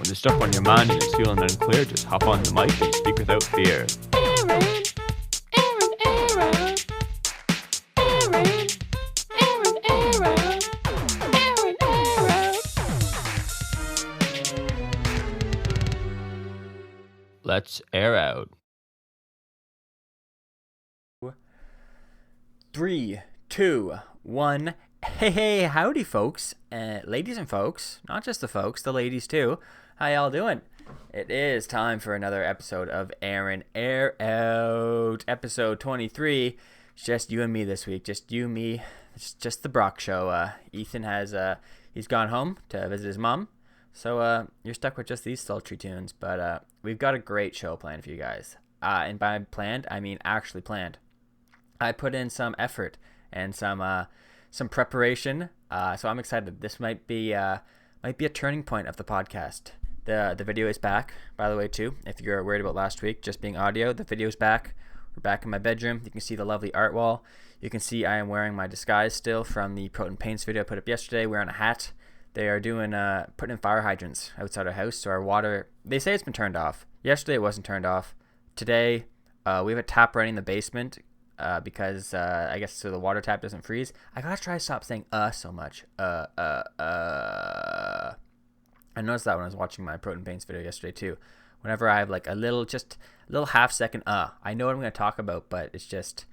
When there's stuff on your mind and you're feeling unclear, just hop on the mic and speak without fear. Let's air out. 3, 2, 1. Hey, howdy, folks, ladies and folks, not just the folks, the ladies too. How y'all doing? It is time for another episode of Aaron Air Out, episode 23. It's just you and me this week, just you, me. It's just the Brock show. Ethan has he's gone home to visit his mom, so you're stuck with just these sultry tunes. But we've got a great show planned for you guys. And by planned, I mean actually planned. I put in some effort and some preparation, so I'm excited. This might be a turning point of the podcast. The video is back, by the way, too. If you're worried about last week just being audio, the video is back. We're back in my bedroom. You can see the lovely art wall. You can see I am wearing my disguise still from the Proton Paints video I put up yesterday, wearing a hat. They are doing putting in fire hydrants outside our house, so our water, they say it's been turned off. Yesterday it wasn't turned off. Today we have a tap running in the basement. Because I guess so the water tap doesn't freeze. I gotta try to stop saying so much. I noticed that when I was watching my Proton Paints video yesterday too. Whenever I have like a little half second I know what I'm gonna talk about, but it's just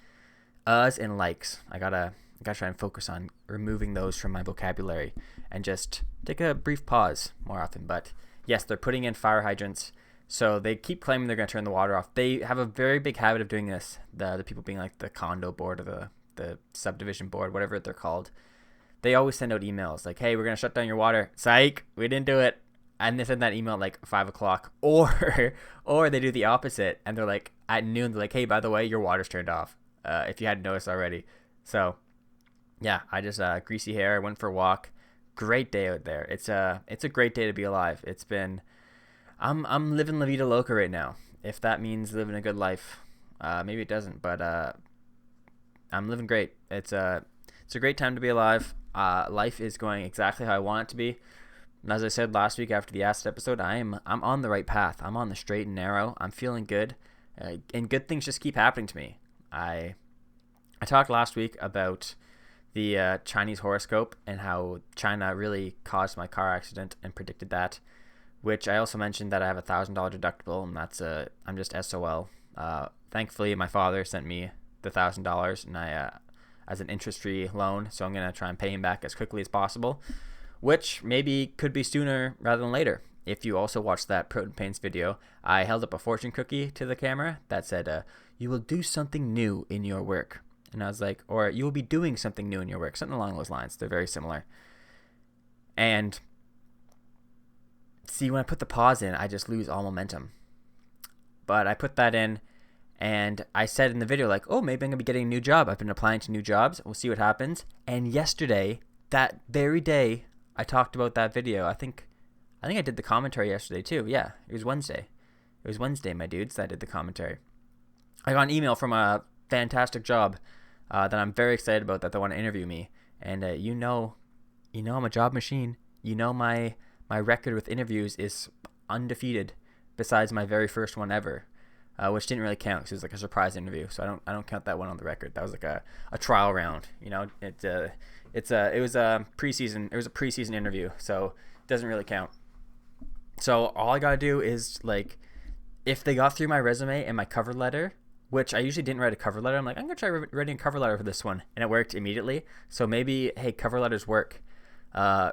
uhs and likes. I gotta try and focus on removing those from my vocabulary and just take a brief pause more often. But yes, they're putting in fire hydrants. So they keep claiming they're going to turn the water off. They have a very big habit of doing this. The people being like the condo board or the subdivision board, whatever they're called. They always send out emails like, hey, we're going to shut down your water. Psych, we didn't do it. And they send that email at like 5 o'clock. Or they do the opposite. And they're like, at noon, they're like, hey, by the way, your water's turned off. If you hadn't noticed already. So, yeah, I just, greasy hair. I went for a walk. Great day out there. It's a great day to be alive. It's been... I'm living La Vida Loca right now. If that means living a good life, maybe it doesn't, but I'm living great. It's a great time to be alive. Life is going exactly how I want it to be. And as I said last week after the acid episode, I'm on the right path. I'm on the straight and narrow. I'm feeling good, and good things just keep happening to me. I talked last week about the Chinese horoscope and how China really caused my car accident and predicted that. Which I also mentioned that I have $1,000 deductible, and that's I'm just SOL. Thankfully, my father sent me the $1,000, and I as an interest-free loan, so I'm gonna try and pay him back as quickly as possible, which maybe could be sooner rather than later. If you also watched that Proton Paints video, I held up a fortune cookie to the camera that said, "You will do something new in your work," and I was like, or you will be doing something new in your work, something along those lines. They're very similar, and see, when I put the pause in, I just lose all momentum. But I put that in, and I said in the video, like, oh, maybe I'm going to be getting a new job. I've been applying to new jobs. We'll see what happens. And yesterday, that very day, I talked about that video. I think I did the commentary yesterday, too. Yeah, it was Wednesday. It was Wednesday, my dudes, that I did the commentary. I got an email from a fantastic job that I'm very excited about, that they want to interview me. And you know I'm a job machine. You know my record with interviews is undefeated, besides my very first one ever, which didn't really count because it was like a surprise interview. So I don't count that one on the record. That was like a trial round. You know, it was a preseason. It was a preseason interview, so it doesn't really count. So all I gotta do is, like, if they got through my resume and my cover letter, which I usually didn't write a cover letter, I'm like, I'm gonna try writing a cover letter for this one, and it worked immediately. So maybe, hey, cover letters work.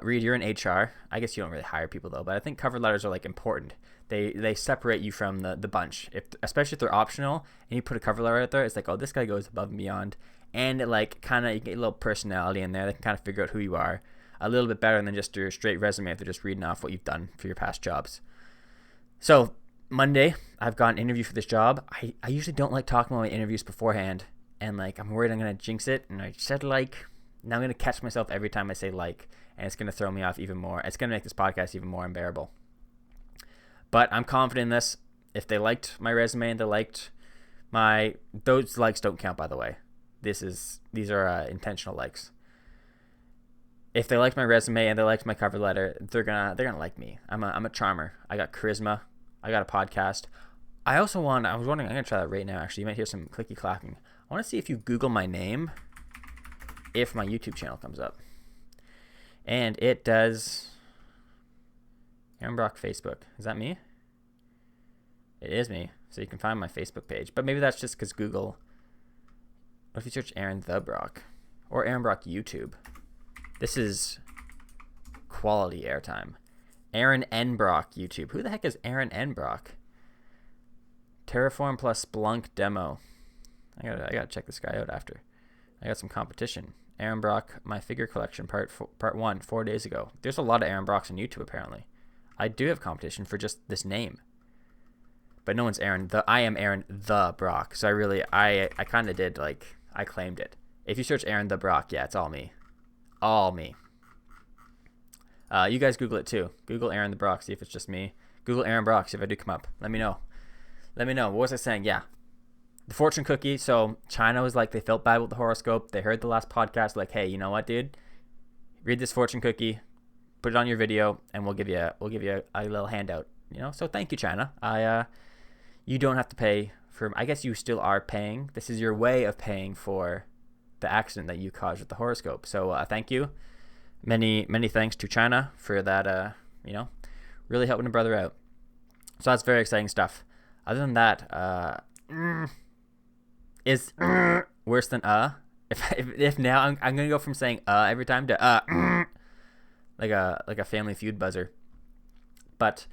Reed, you're in HR. I guess you don't really hire people though, but I think cover letters are like important. They separate you from the bunch. Especially if they're optional and you put a cover letter out there, it's like, oh, this guy goes above and beyond, and it like kind of, you get a little personality in there. They can kind of figure out who you are a little bit better than just your straight resume if they're just reading off what you've done for your past jobs. So Monday, I've got an interview for this job. I usually don't like talking about my interviews beforehand, and like I'm worried I'm gonna jinx it, and I said like. Now I'm going to catch myself every time I say like, and it's going to throw me off even more. It's going to make this podcast even more unbearable. But I'm confident in this. If they liked my resume and they liked those likes don't count, by the way. These are intentional likes. if they liked my resume and they liked my cover letter, they're gonna like me. I'm a charmer. I got charisma. I got a podcast. I was wondering, I'm gonna try that right now. Actually, you might hear some clicky clacking. I want to see if you Google my name, if my YouTube channel comes up, and it does. Aaron Brock Facebook. Is that me? It is me. So you can find my Facebook page, but maybe that's just because Google. What if you search Aaron the Brock or Aaron Brock YouTube? This is quality airtime. Aaron N. Brock YouTube. Who the heck is Aaron N. Brock? Terraform plus Splunk demo. I gotta check this guy out after. I got some competition. Aaron Brock, my figure collection, part 1, 4 days ago. There's a lot of Aaron Brocks on YouTube apparently. I do have competition for just this name, but no one's Aaron. I am Aaron the Brock. So I kind of did like I claimed it. If you search Aaron the Brock, yeah, it's all me. All me. You guys Google it too. Google Aaron the Brock, see if it's just me. Google Aaron Brock, see if I do come up. Let me know. What was I saying? Yeah. The fortune cookie. So China was like, they felt bad with the horoscope. They heard the last podcast, like, hey, you know what, dude? Read this fortune cookie, put it on your video, and we'll give you a little handout. So thank you, China. You don't have to pay for. I guess you still are paying. This is your way of paying for the accident that you caused with the horoscope. So thank you. Many thanks to China for that. Really helping a brother out. So that's very exciting stuff. Other than that, is worse than If now I'm gonna go from saying every time to like a Family Feud buzzer. But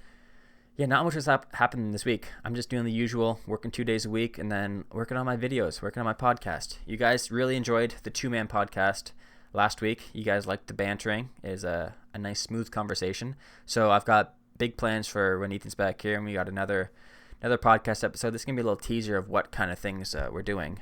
yeah, not much has happened this week. I'm just doing the usual, working 2 days a week, and then working on my videos, working on my podcast. You guys really enjoyed the 2-man podcast last week. You guys liked the bantering. It is a nice, smooth conversation. So I've got big plans for when Ethan's back here, and we got another podcast episode. This is going to be a little teaser of what kind of things we're doing.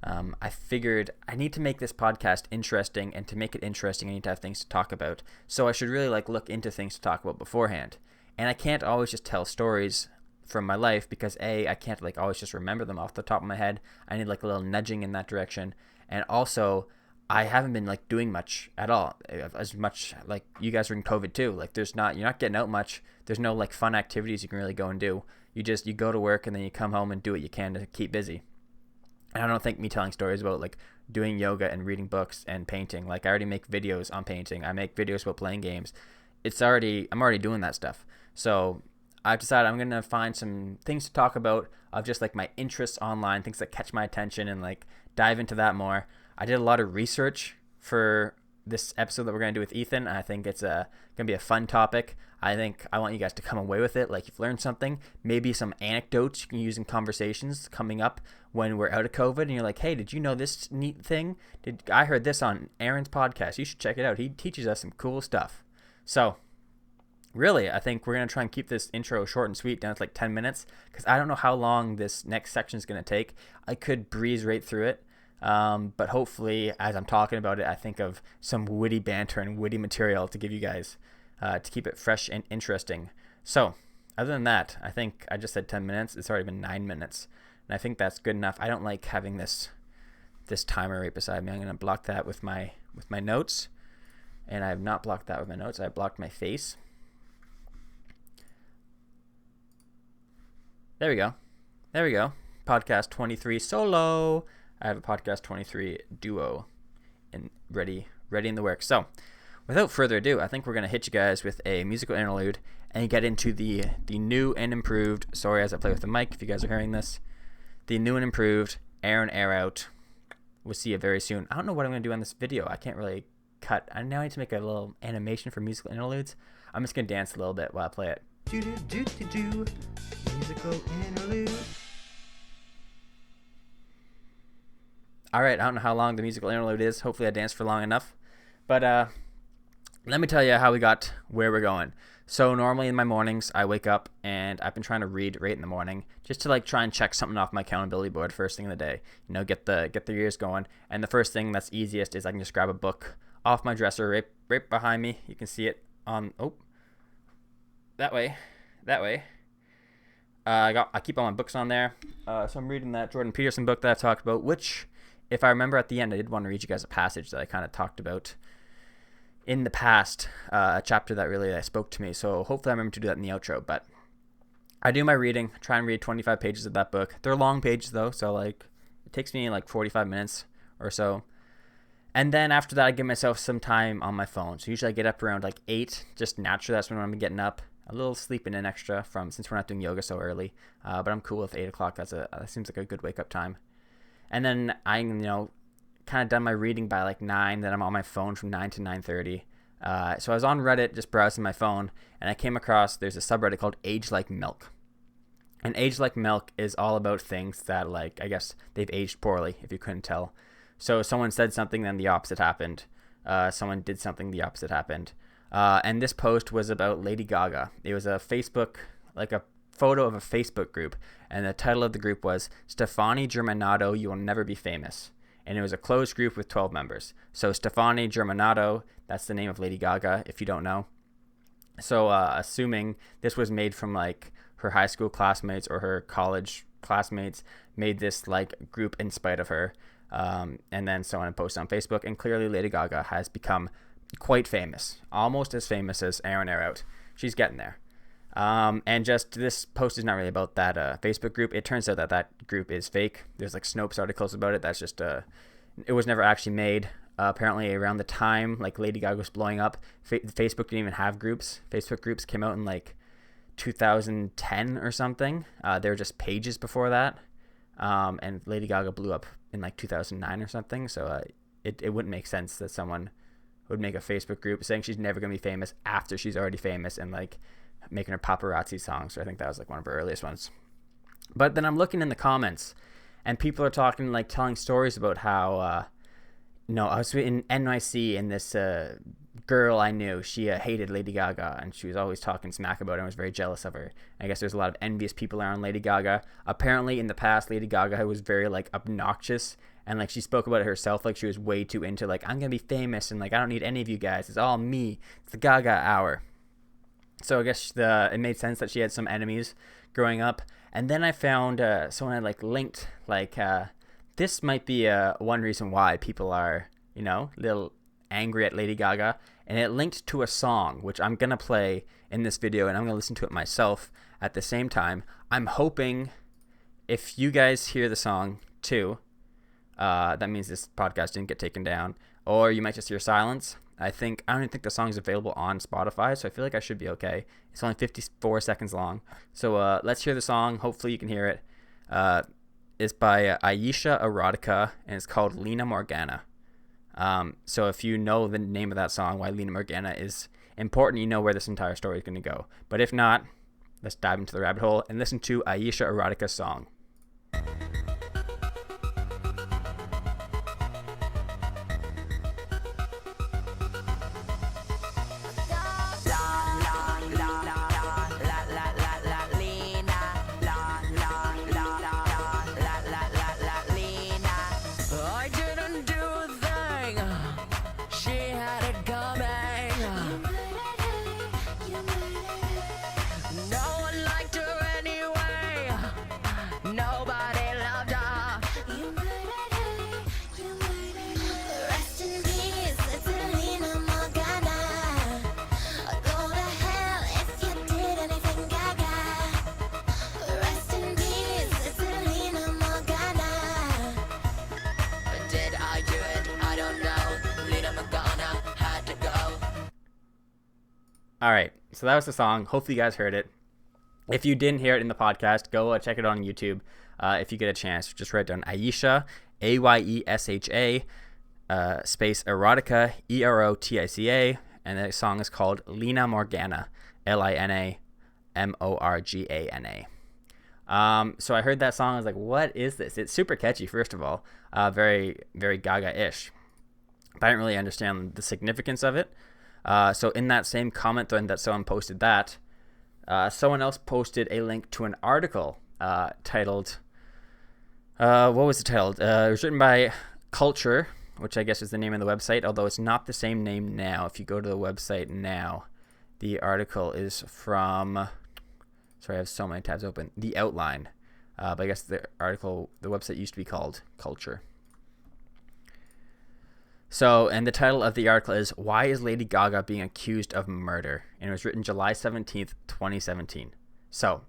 I figured I need to make this podcast interesting, and to make it interesting, I need to have things to talk about. So I should really look into things to talk about beforehand. And I can't always just tell stories from my life because I can't always just remember them off the top of my head. I need a little nudging in that direction. And also, I haven't been doing much at all. As much you guys are in COVID too. You're not getting out much. There's no fun activities you can really go and do. You go to work and then you come home and do what you can to keep busy. And I don't think me telling stories about doing yoga and reading books and painting. I already make videos on painting. I make videos about playing games. I'm already doing that stuff. So I've decided I'm going to find some things to talk about of just my interests online, things that catch my attention, and dive into that more. I did a lot of research for this episode that we're going to do with Ethan. I think it's going to be a fun topic. I think I want you guys to come away with it you've learned something, maybe some anecdotes you can use in conversations coming up when we're out of COVID, and you're like, hey, did you know this neat thing? I heard this on Aaron's podcast. You should check it out. He teaches us some cool stuff. So really, I think we're going to try and keep this intro short and sweet, down to 10 minutes, because I don't know how long this next section is going to take. I could breeze right through it, but hopefully, as I'm talking about it, I think of some witty banter and witty material to give you guys, to keep it fresh and interesting. So, other than that, I think I just said 10 minutes. It's already been 9 minutes, and I think that's good enough. I don't like having this timer right beside me. I'm going to block that with my notes, and I have not blocked that with my notes. I blocked my face. There we go. Podcast 23 solo. I have a podcast 23 duo and ready in the works. So without further ado, I think we're going to hit you guys with a musical interlude and get into the new and improved, sorry as I play with the mic if you guys are hearing this, the new and improved Aaron Air Out. We'll see you very soon. I don't know what I'm going to do on this video. I can't really cut. I now need to make a little animation for musical interludes. I'm just going to dance a little bit while I play it. Musical interlude. Alright, I don't know how long the musical interlude is. Hopefully I danced for long enough. But let me tell you how we got where we're going. So normally in my mornings, I wake up and I've been trying to read right in the morning just to try and check something off my accountability board first thing in the day. Get the ears going. And the first thing that's easiest is I can just grab a book off my dresser right behind me. You can see it on that way. I keep all my books on there. So I'm reading that Jordan Peterson book that I talked about, which, if I remember at the end, I did want to read you guys a passage that I kind of talked about in the past, a chapter that really spoke to me. So hopefully I remember to do that in the outro. But I do my reading, try and read 25 pages of that book. They're long pages though, so like it takes me like 45 minutes or so. And then after that, I give myself some time on my phone. So usually I get up around like 8, just naturally. That's when I'm getting up. A little sleeping in extra since we're not doing yoga so early. But I'm cool with 8 o'clock. That seems like a good wake up time. And then I, kind of done my reading by like 9. Then I'm on my phone from 9 to 9:30. So I was on Reddit just browsing my phone, and I came across there's a subreddit called Age Like Milk. And Age Like Milk is all about things that, like, I guess they've aged poorly, if you couldn't tell. So someone said something, then the opposite happened. Someone did something, the opposite happened. And this post was about Lady Gaga. It was a Facebook, like a photo of a Facebook group, and the title of the group was Stefani Germanato, You Will Never Be Famous. And it was a closed group with 12 members. So Stefani Germanato, that's the name of Lady Gaga, if you don't know. So assuming this was made from like her high school classmates or her college classmates made this like group in spite of her. And then someone posted on Facebook, and clearly Lady Gaga has become quite famous, almost as famous as Aaron Earhart. She's getting there. And just this post is not really about that Facebook group. It turns out that group is fake. There's like Snopes articles about it. That's just it was never actually made. Apparently around the time like Lady Gaga was blowing up, Facebook didn't even have groups. Facebook groups came out in like 2010 or something. They were just pages before that. And Lady Gaga blew up in like 2009 or something. So it wouldn't make sense that someone would make a Facebook group saying she's never going to be famous after she's already famous and like making her paparazzi songs. So I think that was like one of her earliest ones. But then I'm looking in the comments, and people are talking, like telling stories about how, I was in NYC, and this girl I knew, she hated Lady Gaga, and she was always talking smack about her and was very jealous of her. I guess there's a lot of envious people around Lady Gaga. Apparently in the past, Lady Gaga was very like obnoxious, and like she spoke about it herself, like she was way too into like, I'm gonna be famous, and like I don't need any of you guys, it's all me, it's the Gaga hour. So I guess it made sense that she had some enemies growing up. And then I found someone had like linked like this might be one reason why people are a little angry at Lady Gaga, and it linked to a song which I'm gonna play in this video, and I'm gonna listen to it myself at the same time. I'm hoping if you guys hear the song too, that means this podcast didn't get taken down, or you might just hear silence. I don't even think the song is available on Spotify, so I feel like I should be okay. It's only 54 seconds long. So let's hear the song. Hopefully you can hear it. It's by Ayesha Erotica, and it's called Lina Morgana. So if you know the name of that song, why Lina Morgana is important, you know where this entire story is going to go. But if not, let's dive into the rabbit hole and listen to Ayesha Erotica's song. All right, so that was the song. Hopefully you guys heard it. If you didn't hear it in the podcast, go check it on YouTube. If you get a chance, just write down Ayesha, Ayesha, space Erotica, Erotica, and the song is called Lina Morgana, Lina Morgana. So I heard that song. I was like, what is this? It's super catchy, first of all. Very, very Gaga-ish. But I didn't really understand the significance of it. So in that same comment thread that someone posted that, someone else posted a link to an article titled, what was it titled? It was written by Culture, which I guess is the name of the website, although it's not the same name now. If you go to the website now, the article is from, sorry, I have so many tabs open, The Outline. But I guess the website used to be called Culture. So, and the title of the article is "Why is Lady Gaga being accused of murder?" And it was written July 17th, 2017. So,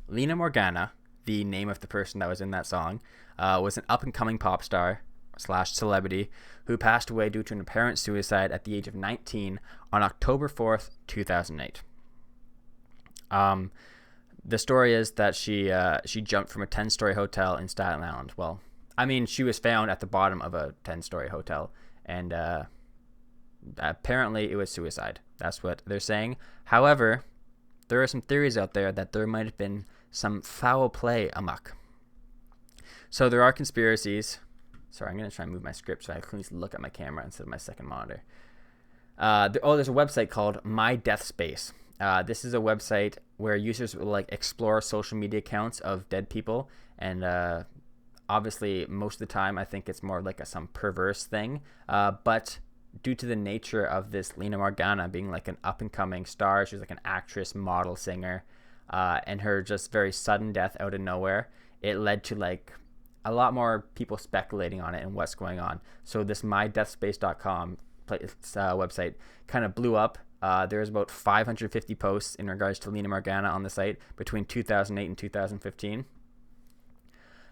Lina Morgana, the name of the person that was in that song, was an up-and-coming pop star slash celebrity who passed away due to an apparent suicide at the age of 19 on October 4th, 2008. The story is that she jumped from a 10-story hotel in Staten Island. Well, I mean, she was found at the bottom of a 10-story hotel, and apparently it was suicide. That's what they're saying. However, there are some theories out there that there might have been some foul play amok. So there are conspiracies. Sorry, I'm going to try and move my script so I can look at my camera instead of my second monitor. There's a website called My Death Space. This is a website where users will like explore social media accounts of dead people, and obviously most of the time I think it's more like some perverse thing. But due to the nature of this Lina Morgana being like an up-and-coming star, she's like an actress, model, singer, and her just very sudden death out of nowhere, it led to like a lot more people speculating on it and what's going on. So this mydeathspace.com website kind of blew up. There's about 550 posts in regards to Lina Morgana on the site between 2008 and 2015.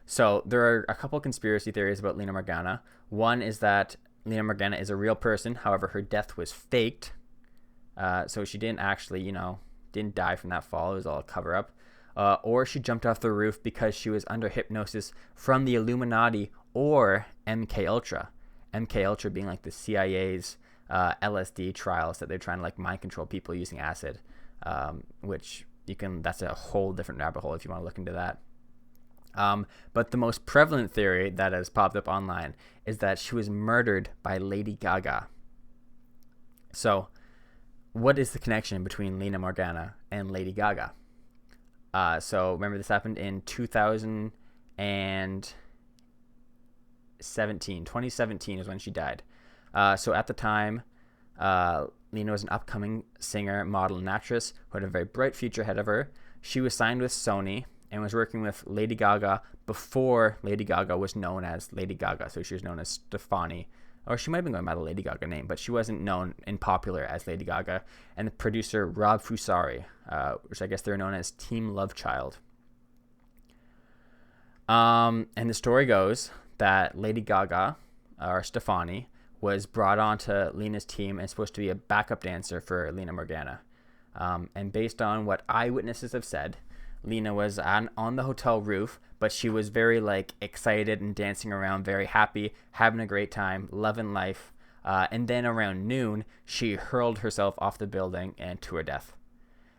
So there are a couple conspiracy theories about Lina Morgana. One is that Lina Morgana is a real person. However, her death was faked. So she didn't actually, didn't die from that fall. It was all a cover-up. Or she jumped off the roof because she was under hypnosis from the Illuminati or MK Ultra. MK Ultra being like the CIA's LSD trials that they're trying to like mind control people using acid, which that's a whole different rabbit hole if you want to look into that. But the most prevalent theory that has popped up online is that she was murdered by Lady Gaga. So what is the connection between Lina Morgana and Lady Gaga? So remember, this happened in 2017 is when she died. So at the time, Lina was an upcoming singer, model, and actress who had a very bright future ahead of her. She was signed with Sony and was working with Lady Gaga before Lady Gaga was known as Lady Gaga. So she was known as Stefani, or she might have been going by the Lady Gaga name, but she wasn't known and popular as Lady Gaga. And the producer, Rob Fusari, which I guess they're known as Team Love Child. And the story goes that Lady Gaga, or Stefani, was brought onto Lina's team and supposed to be a backup dancer for Lina Morgana. And based on what eyewitnesses have said, Lina was on the hotel roof, but she was very like excited and dancing around, very happy, having a great time, loving life. And then around noon, she hurled herself off the building and to her death.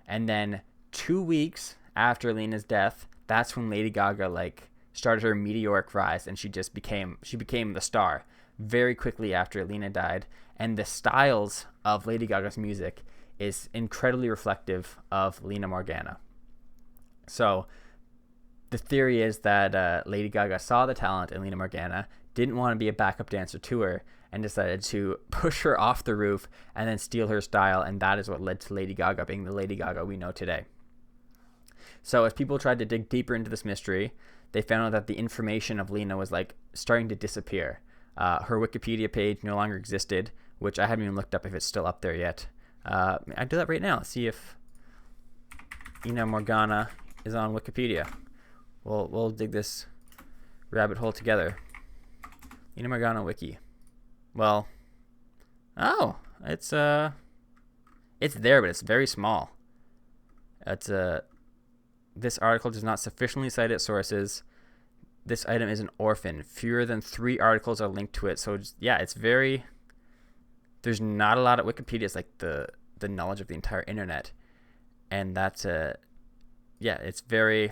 And then 2 weeks after Lina's death, that's when Lady Gaga like started her meteoric rise, and she became the star very quickly after Lina died. And the styles of Lady Gaga's music is incredibly reflective of Lina Morgana. So the theory is that Lady Gaga saw the talent in Lina Morgana, didn't want to be a backup dancer to her, and decided to push her off the roof and then steal her style, and that is what led to Lady Gaga being the Lady Gaga we know today. So as people tried to dig deeper into this mystery, they found out that the information of Lina was like starting to disappear. Her Wikipedia page no longer existed, which I haven't even looked up if it's still up there yet. I do that right now. See if Lina Morgana is on Wikipedia. We'll dig this rabbit hole together. Lina Morgana wiki. Well, it's there, but it's very small. This article does not sufficiently cite its sources. This item is an orphan. Fewer than 3 articles are linked to it. So it's very. There's not a lot of Wikipedia. It's like the knowledge of the entire internet, and that's it's very.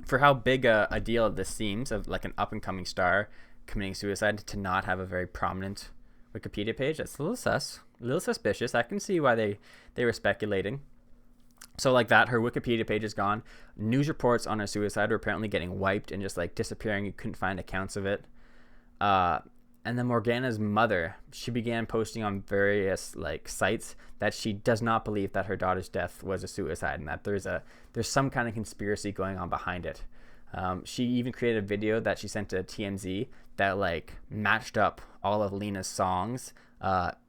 For how big a deal this seems, of like an up and coming star committing suicide, to not have a very prominent Wikipedia page, that's a little suspicious. I can see why they were speculating. So like that, her Wikipedia page is gone. News reports on her suicide were apparently getting wiped and just like disappearing. You couldn't find accounts of it. And then Morgana's mother, she began posting on various like sites that she does not believe that her daughter's death was a suicide, and that there's some kind of conspiracy going on behind it. She even created a video that she sent to TMZ that like matched up all of Lina's songs,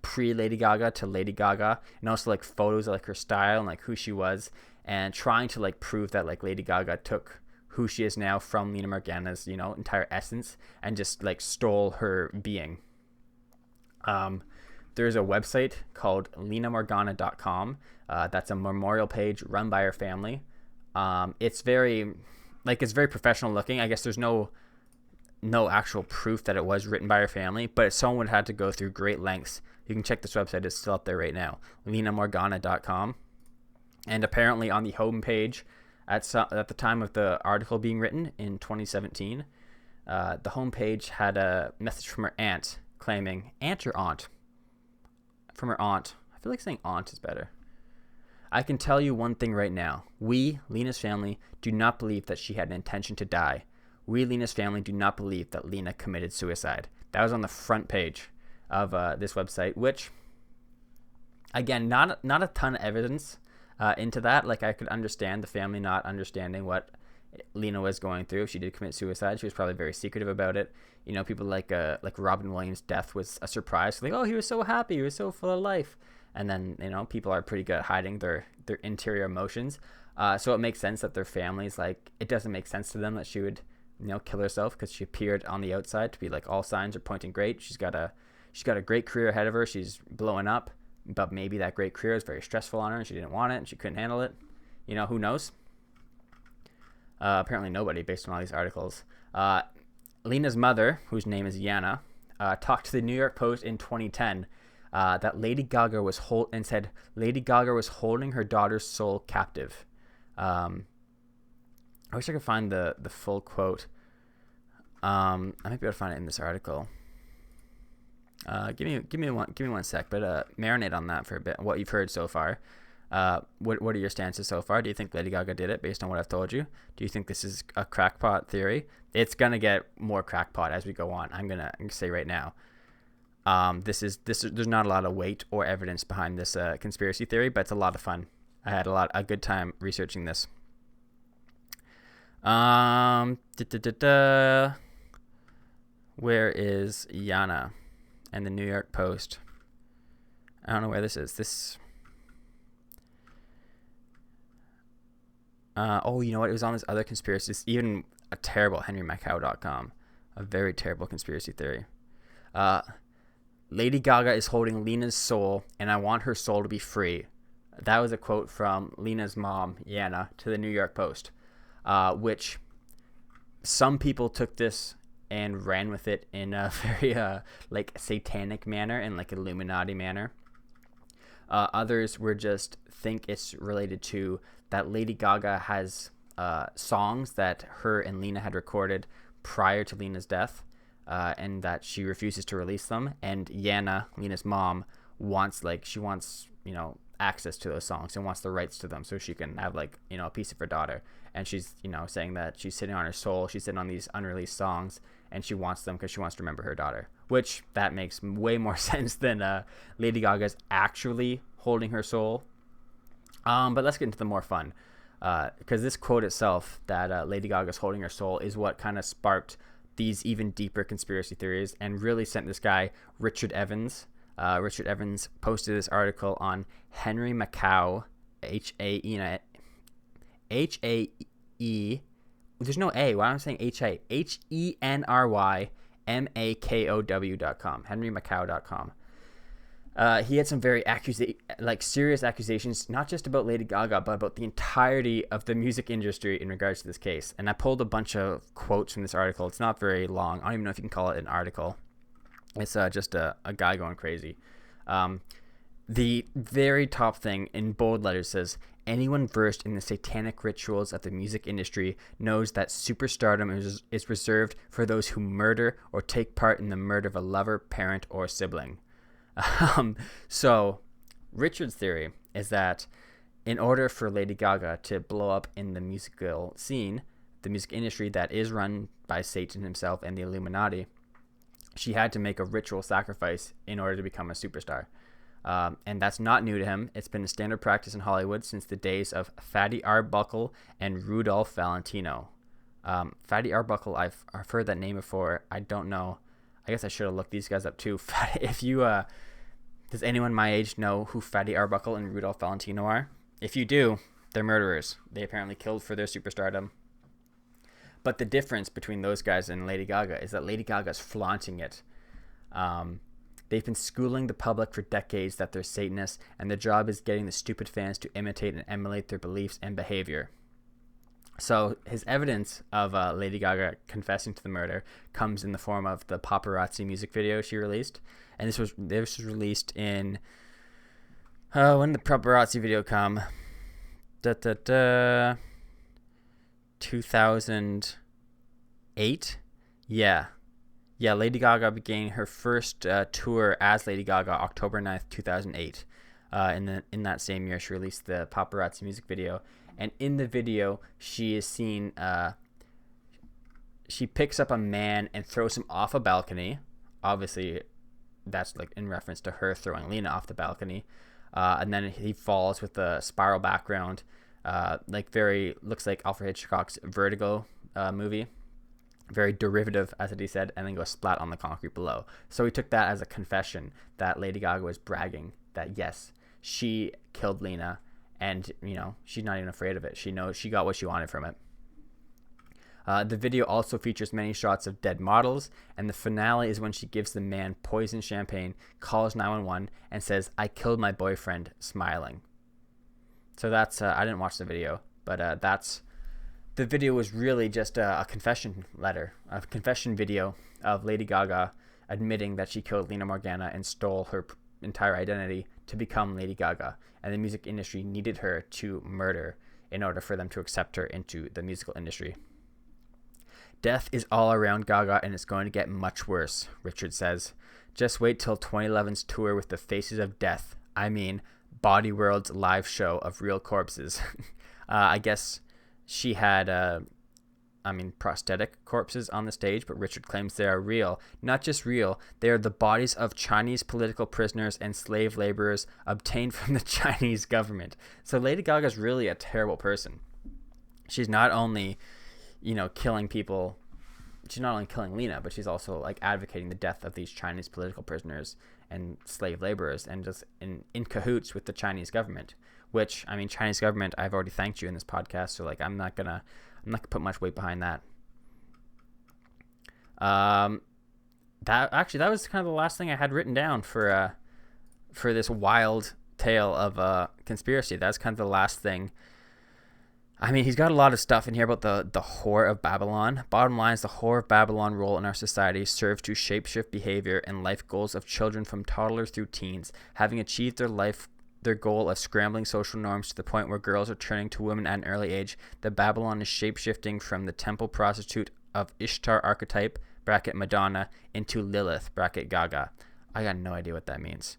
pre Lady Gaga to Lady Gaga, and also like photos of like her style and like who she was, and trying to like prove that like Lady Gaga took who she is now from Lina Morgana's, you know, entire essence and just like stole her being. There's a website called linamorgana.com. That's a memorial page run by her family. It's very professional looking. I guess there's no actual proof that it was written by her family, but someone would have had to go through great lengths. You can check this website. It's still up there right now, linamorgana.com. And apparently on the homepage at the time of the article being written in 2017, the homepage had a message from her aunt claiming, aunt or aunt? From her aunt. I feel like saying aunt is better. I can tell you one thing right now. We, Lina's family, do not believe that she had an intention to die. We, Lina's family, do not believe that Lina committed suicide. That was on the front page of this website, which, again, not a ton of evidence into that. Like, I could understand the family not understanding what Lina was going through. If she did commit suicide, she was probably very secretive about it. You know, people like Robin Williams' death was a surprise. Like, oh, he was so happy, he was so full of life. And then, you know, people are pretty good at hiding their interior emotions. So it makes sense that their families, like, it doesn't make sense to them that she would, you know, kill herself, because she appeared on the outside to be like all signs are pointing great. She's got a great career ahead of her. She's blowing up, but maybe that great career is very stressful on her and she didn't want it and she couldn't handle it. You know, who knows? Apparently nobody, based on all these articles. Lina's mother, whose name is Yana, talked to the New York Post in 2010 that Lady Gaga was Lady Gaga was holding her daughter's soul captive. I wish I could find the full quote. I might be able to find it in this article. Give me one sec, but marinate on that for a bit. What you've heard so far. What are your stances so far? Do you think Lady Gaga did it based on what I've told you? Do you think this is a crackpot theory? It's gonna get more crackpot as we go on. I'm gonna say right now. There's not a lot of weight or evidence behind this conspiracy theory, but it's a lot of fun. I had a good time researching this. Where is Yana and the New York Post? I don't know where this is. You know what? It was on this other conspiracy. It's even a terrible henrymacau.com. A very terrible conspiracy theory. Lady Gaga is holding Lina's soul, and I want her soul to be free. That was a quote from Lina's mom, Yana, to the New York Post, which some people took this and ran with it in a very like satanic manner and like Illuminati manner. Others were just think it's related to that Lady Gaga has songs that her and Lina had recorded prior to Lina's death, and that she refuses to release them. And Yana, Lina's mom, wants you know, access to those songs and wants the rights to them so she can have, like, you know, a piece of her daughter. And she's, you know, saying that she's sitting on her soul, she's sitting on these unreleased songs, and she wants them because she wants to remember her daughter, which that makes way more sense than Lady Gaga's actually holding her soul. But let's get into the more fun, because this quote itself, that Lady Gaga's holding her soul, is what kind of sparked these even deeper conspiracy theories and really sent this guy, Richard Evans. Richard Evans posted this article on Henry Macau, H-A-E, there's no A, why am I saying H-A? HenryMacau.com, henrymacau.com. He had some very serious accusations, not just about Lady Gaga, but about the entirety of the music industry in regards to this case. And I pulled a bunch of quotes from this article. It's not very long. I don't even know if you can call it an article. It's just a guy going crazy. The very top thing in bold letters says, anyone versed in the satanic rituals of the music industry knows that superstardom is reserved for those who murder or take part in the murder of a lover, parent, or sibling. So Richard's theory is that in order for Lady Gaga to blow up in the musical scene, the music industry that is run by Satan himself and the Illuminati, she had to make a ritual sacrifice in order to become a superstar. And that's not new to him. It's been a standard practice in Hollywood since the days of Fatty Arbuckle and Rudolph Valentino. Fatty Arbuckle, I've heard that name before. I don't know. I guess I should have looked these guys up too. If you does anyone my age know who Fatty Arbuckle and Rudolph Valentino are? If you do, they're murderers. They apparently killed for their superstardom. But the difference between those guys and Lady Gaga is that Lady Gaga's flaunting it. They've been schooling the public for decades that they're Satanists, and their job is getting the stupid fans to imitate and emulate their beliefs and behavior. So his evidence of Lady Gaga confessing to the murder comes in the form of the paparazzi music video she released, and this was released in when did the paparazzi video come? 2008. Yeah, Lady Gaga began her first tour as Lady Gaga October 9th, 2008. In that same year, she released the paparazzi music video. And in the video, she is seen, she picks up a man and throws him off a balcony. Obviously, that's like in reference to her throwing Lina off the balcony. And then he falls with a spiral background, looks like Alfred Hitchcock's Vertigo movie. Very derivative, as he said, and then goes splat on the concrete below. So he took that as a confession that Lady Gaga was bragging that, yes, she killed Lina, and, she's not even afraid of it. She knows she got what she wanted from it. The video also features many shots of dead models, and the finale is when she gives the man poisoned champagne, calls 911, and says, "I killed my boyfriend," smiling. So that's, I didn't watch the video, but the video was really just a confession letter, a confession video of Lady Gaga admitting that she killed Lina Morgana and stole her entire identity to become Lady Gaga. And the music industry needed her to murder in order for them to accept her into the musical industry. "Death is all around Gaga, and it's going to get much worse," Richard says. "Just wait till 2011's tour with the Faces of Death. I mean, Body World's live show of real corpses." I guess she had, prosthetic corpses on the stage, but Richard claims they are real. Not just real, they are the bodies of Chinese political prisoners and slave laborers obtained from the Chinese government. So Lady Gaga's really a terrible person. She's not only, killing people. She's not only killing Lina, but she's also advocating the death of these Chinese political prisoners and slave laborers, and just in cahoots with the Chinese government. Which, Chinese government, I've already thanked you in this podcast, so I'm not gonna put much weight behind that. That was kind of the last thing I had written down for this wild tale of conspiracy. That's kind of the last thing. He's got a lot of stuff in here about the whore of Babylon. Bottom line is the whore of Babylon role in our society serves to shapeshift behavior and life goals of children from toddlers through teens. Having achieved their goal of scrambling social norms to the point where girls are turning to women at an early age, the Babylon is shapeshifting from the temple prostitute of Ishtar archetype, bracket Madonna, into Lilith, bracket Gaga. I got no idea what that means.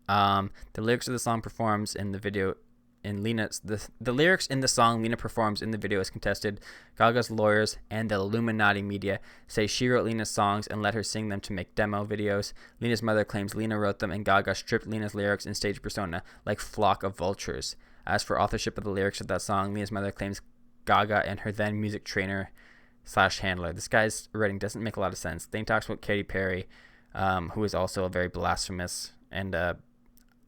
The lyrics of the song performs in the video in Lina's the lyrics in the song Lina performs in the video is contested. Gaga's lawyers and the Illuminati media say she wrote Lina's songs and let her sing them to make demo videos. Lina's mother claims Lina wrote them, and Gaga stripped Lina's lyrics and stage persona like flock of vultures. As for authorship of the lyrics of that song, Lina's mother claims Gaga and her then music trainer / handler. This guy's writing doesn't make a lot of sense. Then he talks about Katy Perry, who is also a very blasphemous, and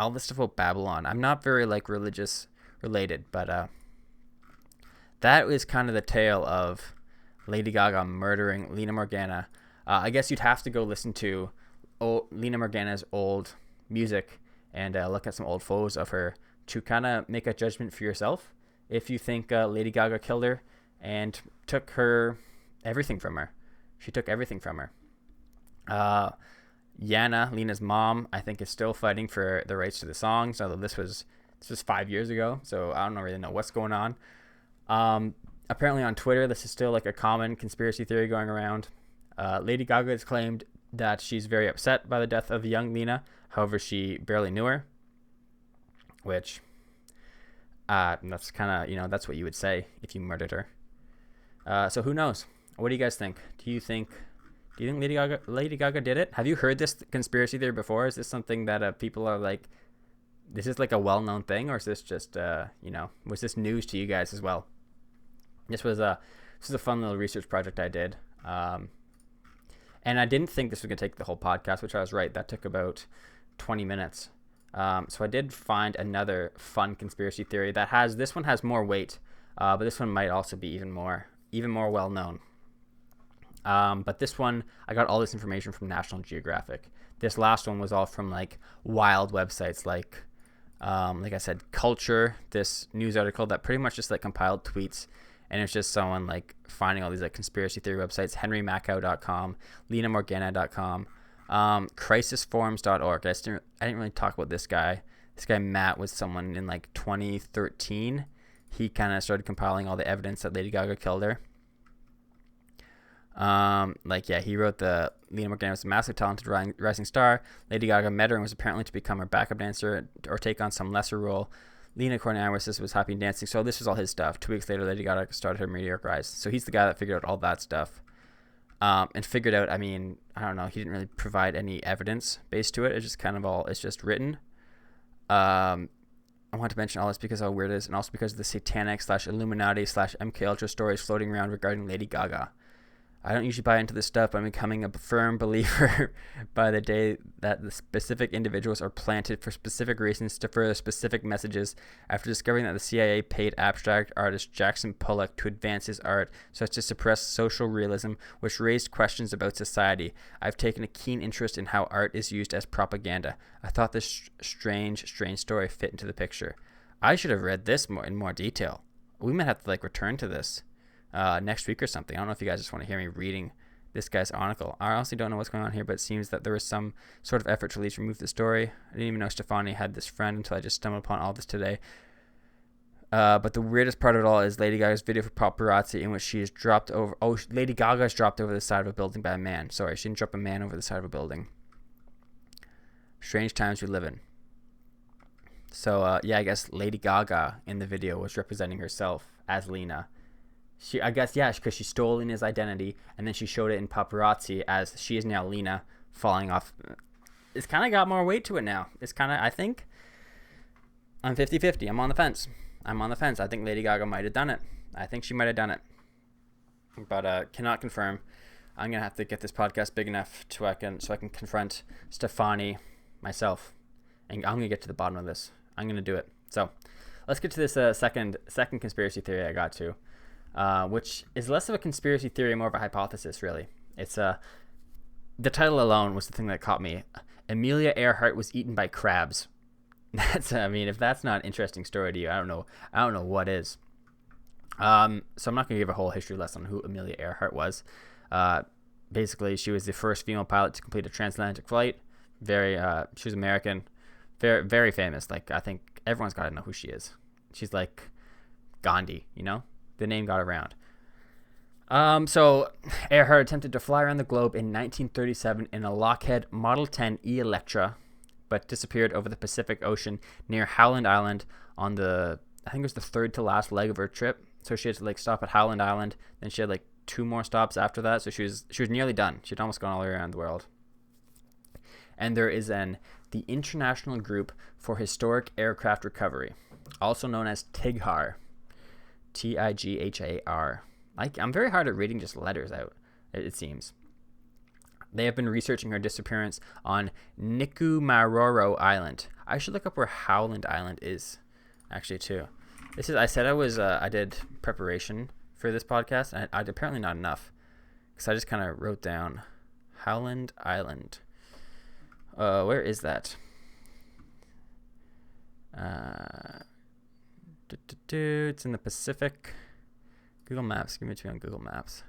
all this stuff about Babylon. I'm not very religious related, but that is kind of the tale of Lady Gaga murdering Lina Morgana. I guess you'd have to go listen to Lina Morgana's old music and look at some old photos of her to kind of make a judgment for yourself if you think Lady Gaga killed her and took everything from her. She took everything from her. Yana, Lina's mom, I think is still fighting for the rights to the songs, although this was 5 years ago, so I don't really know what's going on. Apparently on Twitter, this is still a common conspiracy theory going around. Lady Gaga has claimed that she's very upset by the death of young Lina. However, she barely knew her, which that's kind of, that's what you would say if you murdered her. So who knows? What do you guys think? Do you think Lady Gaga did it? Have you heard this conspiracy theory before? Is this something that people are this is a well-known thing, or is this just, was this news to you guys as well? This was a fun little research project I did. And I didn't think this was going to take the whole podcast, which I was right. That took about 20 minutes. So I did find another fun conspiracy theory this one has more weight, but this one might also be even more well known. But this one, I got all this information from National Geographic. This last one was all from like wild websites, like I said, Culture, this news article that pretty much just like compiled tweets. And it's just someone like finding all these like conspiracy theory websites, henrymacau.com, linamorgana.com, crisisforums.org. I didn't really talk about this guy. This guy, Matt, was someone in like 2013. He kind of started compiling all the evidence that Lady Gaga killed her. He wrote the Lina Morgana was a massive talented rising star. Lady Gaga met her and was apparently to become her backup dancer or take on some lesser role. Lina, according to eyewitnesses, was happy dancing. So this was all his stuff. 2 weeks later, Lady Gaga started her meteoric rise. So he's the guy that figured out all that stuff. And figured out, I don't know, he didn't really provide any evidence based to it. It's just kind of it's just written. I want to mention all this because of how weird it is, and also because of the satanic / Illuminati / MK Ultra stories floating around regarding Lady Gaga. I don't usually buy into this stuff, but I'm becoming a firm believer by the day that the specific individuals are planted for specific reasons to further specific messages after discovering that the CIA paid abstract artist Jackson Pollock to advance his art so as to suppress social realism, which raised questions about society. I've taken a keen interest in how art is used as propaganda. I thought this strange story fit into the picture. I should have read this in more detail. We might have to return to this next week or something. I don't know if you guys just want to hear me reading this guy's article. I honestly don't know what's going on here, but it seems that there was some sort of effort to at least remove the story. I didn't even know Stefani had this friend until I just stumbled upon all this today. But the weirdest part of it all is Lady Gaga's video for paparazzi in which she is dropped over. Oh, Lady Gaga is dropped over the side of a building by a man. Sorry, she didn't drop a man over the side of a building. Strange times we live in. So, I guess Lady Gaga in the video was representing herself as Lina. Because she stole Lina's identity, and then she showed it in paparazzi as she is now Lina falling off. It's kind of got more weight to it now. It's kind of, I think, I'm 50-50. I'm on the fence. I think Lady Gaga might have done it. I think she might have done it. But cannot confirm. I'm going to have to get this podcast big enough so I can confront Stefani myself. And I'm going to get to the bottom of this. I'm going to do it. So let's get to this second conspiracy theory I got to. Which is less of a conspiracy theory, more of a hypothesis, really. It's the title alone was the thing that caught me. Emelia Earhart was eaten by crabs. That's, if that's not an interesting story to you, I don't know what is. So I'm not going to give a whole history lesson on who Emelia Earhart was. Basically, she was the first female pilot to complete a transatlantic flight. She was American, very, very famous. I think everyone's got to know who she is. She's like Gandhi, The name got around. So Earhart attempted to fly around the globe in 1937 in a Lockheed Model 10 E-Electra, but disappeared over the Pacific Ocean near Howland Island on I think it was the third to last leg of her trip. So she had to stop at Howland Island. Then she had 2 more stops after that. So she was nearly done. She'd almost gone all the way around the world. And there is the International Group for Historic Aircraft Recovery, also known as TIGHAR. TIGHAR. I'm very hard at reading just letters out, it seems. They have been researching her disappearance on Nikumaroro Island. I should look up where Howland Island is, actually, too. I did preparation for this podcast, and I apparently not enough, because I just kind of wrote down Howland Island. Where is that? It's in the Pacific. Google Maps. Give me to me on Google Maps.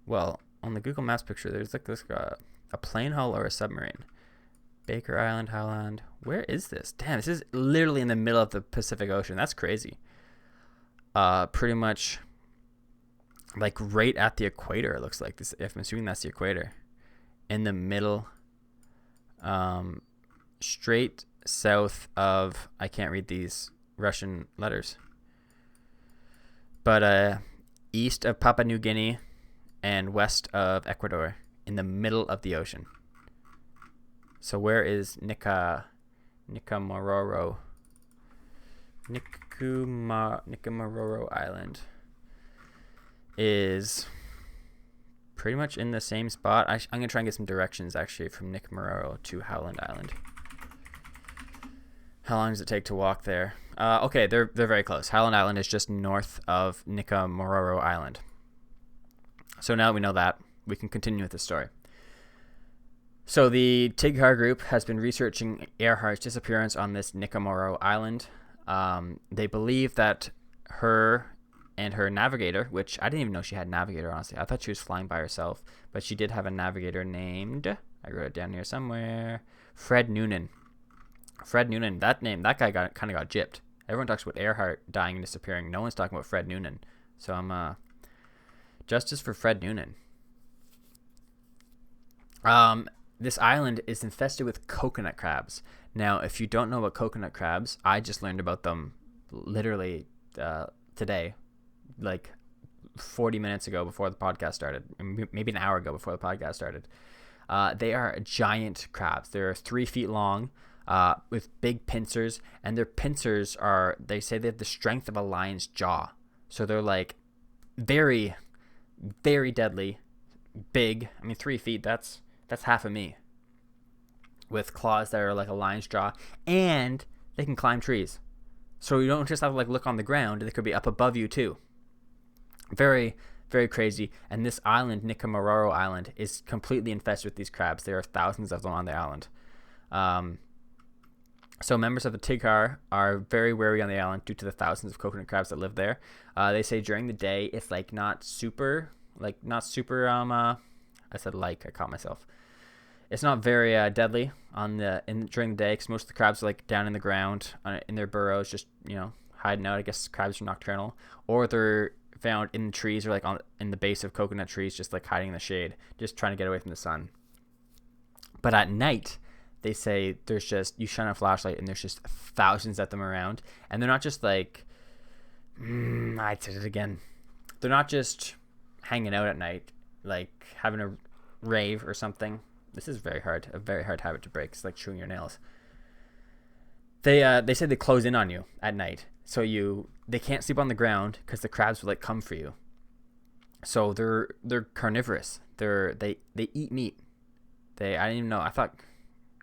Well, on the Google Maps picture, there's a plane hull or a submarine. Baker Island, Howland. Where is this? Damn, this is literally in the middle of the Pacific Ocean. That's crazy. Pretty much right at the equator, it looks like. This, if I'm assuming that's the equator. In the middle. Straight south of, I can't read these Russian letters, but east of Papua New Guinea and west of Ecuador, in the middle of the ocean. So where is Nikumaroro? Nicomaroro Island is pretty much in the same spot. I'm going to try and get some directions, actually, from Nicomaroro to Howland Island. How long does it take to walk there? Okay, they're very close. Howland Island is just north of Nicomaroro Island. So now that we know that, we can continue with the story. So the Tiggar group has been researching Earhart's disappearance on this Nicomaroro Island. They believe that her and her navigator, which I didn't even know she had a navigator, honestly. I thought she was flying by herself, but she did have a navigator named, I wrote it down here somewhere, Fred Noonan. Fred Noonan, that guy kind of got gypped. Everyone talks about Earhart dying and disappearing. No one's talking about Fred Noonan. So I'm justice for Fred Noonan. This island is infested with coconut crabs. Now, if you don't know about coconut crabs, I just learned about them literally today, like 40 minutes ago before the podcast started, maybe an hour ago before the podcast started. They are giant crabs. They're 3 feet long, with big pincers, and their pincers are, they say they have the strength of a lion's jaw. So they're like very, very deadly, big. I mean, 3 feet, that's half of me, with claws that are like a lion's jaw, and they can climb trees. So you don't just have to like look on the ground, they could be up above you too. Very, very crazy. And this island, Nicomaroro Island, is completely infested with these crabs. There are thousands of them on the island. So members of the Tiggar are very wary on the island due to the thousands of coconut crabs that live there. They say during the day it's like not super I caught myself. It's not very deadly during the day, because most of the crabs are like down in the ground in their burrows, just hiding out. I guess crabs are nocturnal, or they're found in the trees or like in the base of coconut trees, just like hiding in the shade, just trying to get away from the sun. But at night, they say there's just, you shine a flashlight and there's just thousands of them around, and they're not just like I did it again. They're not just hanging out at night, like having a rave or something. This is a very hard habit to break. It's like chewing your nails. They say they close in on you at night, so they can't sleep on the ground because the crabs will like come for you. So they're carnivorous. They eat meat. I didn't even know. I thought,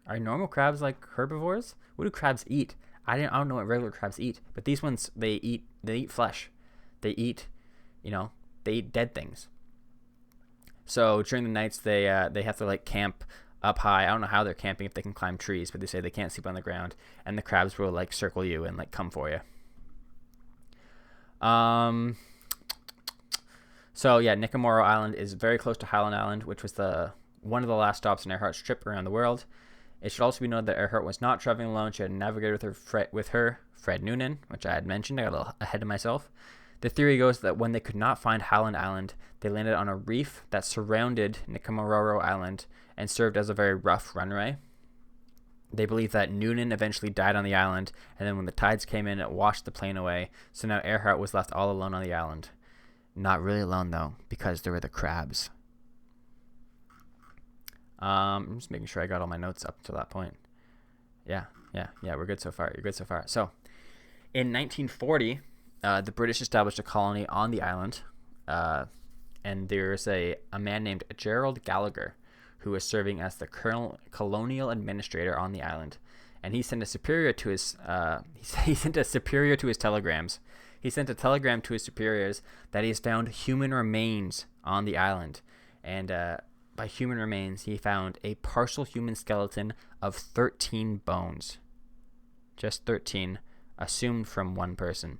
are normal crabs like herbivores? What do crabs eat? I don't know what regular crabs eat, but these ones, they eat flesh. They eat dead things. So during the nights, they have to like camp up high. I don't know how they're camping if they can climb trees, but they say they can't sleep on the ground, and the crabs will like circle you and like come for you. So yeah, Nicomaroro Island is very close to Howland Island, which was one of the last stops in Earhart's trip around the world. It should also be noted that Earhart was not traveling alone. She had a navigator with her, Fred Noonan, which I had mentioned. I got a little ahead of myself. The theory goes that when they could not find Howland Island, they landed on a reef that surrounded Nicomaroro Island and served as a very rough runway. They believe that Noonan eventually died on the island, and then when the tides came in, it washed the plane away. So now Earhart was left all alone on the island. Not really alone, though, because there were the crabs. I'm just making sure I got all my notes up to that point. Yeah, we're good so far. You're good so far. So, in 1940, the British established a colony on the island, and there's a man named Gerald Gallagher who was serving as the colonial administrator on the island, and he sent a superior to his telegrams. He sent a telegram to his superiors that he has found human remains on the island, and by human remains, he found a partial human skeleton of 13 bones. Just 13, assumed from one person.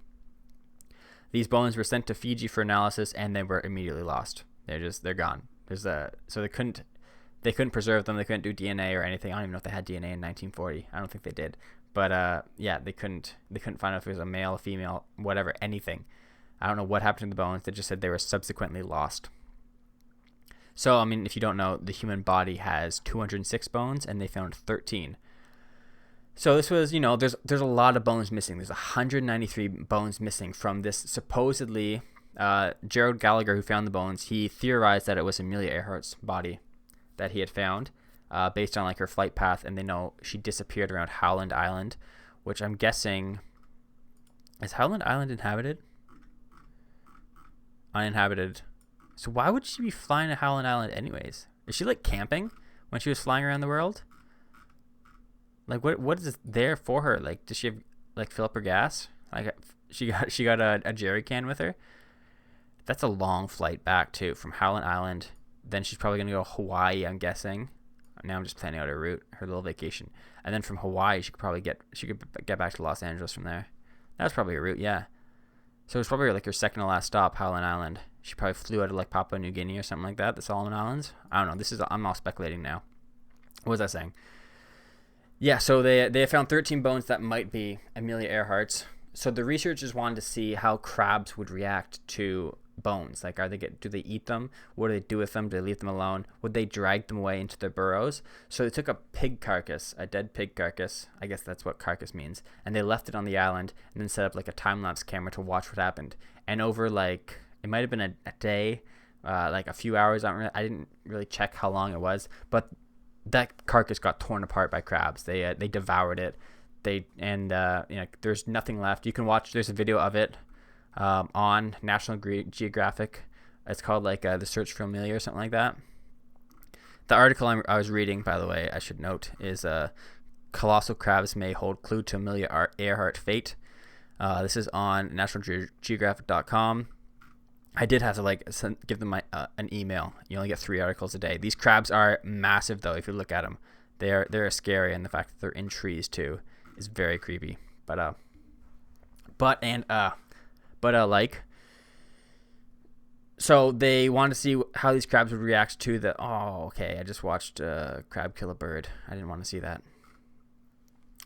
These bones were sent to Fiji for analysis, and they were immediately lost. They're gone. So they couldn't preserve them. They couldn't do DNA or anything. I don't even know if they had DNA in 1940. I don't think they did. But they couldn't find out if it was a male, a female, whatever, anything. I don't know what happened to the bones. They just said they were subsequently lost. So, I mean, if you don't know, the human body has 206 bones, and they found 13. So this was, there's a lot of bones missing. There's 193 bones missing from this supposedly, Gerald Gallagher, who found the bones, he theorized that it was Emelia Earhart's body that he had found, based on like her flight path, and they know she disappeared around Howland Island, which I'm guessing Is Howland Island inhabited? Uninhabited. So why would she be flying to Howland Island anyways? Is she like camping when she was flying around the world? Like what is there for her? Like does she have, like fill up her gas? Like she got a jerry can with her. That's a long flight back too from Howland Island. Then she's probably gonna go to Hawaii, I'm guessing. Now I'm just planning out her route, her little vacation, and then from Hawaii she could get back to Los Angeles from there. That was probably her route, yeah. So it was probably like her second to last stop, Howland Island. She probably flew out of like Papua New Guinea or something like that, the Solomon Islands. I don't know. I'm all speculating now. What was I saying? Yeah, so they found 13 bones that might be Emelia Earhart's. So the researchers wanted to see how crabs would react to bones. Like, do they eat them? What do they do with them? Do they leave them alone? Would they drag them away into their burrows? So they took a pig carcass, a dead pig carcass. I guess that's what carcass means. And they left it on the island and then set up like a time-lapse camera to watch what happened. And over like, it might have been a day, like a few hours. I didn't really check how long it was, but that carcass got torn apart by crabs. They devoured it. There's nothing left. You can watch. There's a video of it on National Geographic. It's called like The Search for Emelia or something like that. The article I was reading, by the way, I should note, is Colossal Crabs May Hold Clue to Emelia Earhart Fate. This is on nationalgeographic.com. I did have to give them an email. You only get 3 articles a day. These crabs are massive, though. If you look at them, they're scary, and the fact that they're in trees too is very creepy. So they wanted to see how these crabs would react to the. Oh, okay. I just watched a crab kill a bird. I didn't want to see that.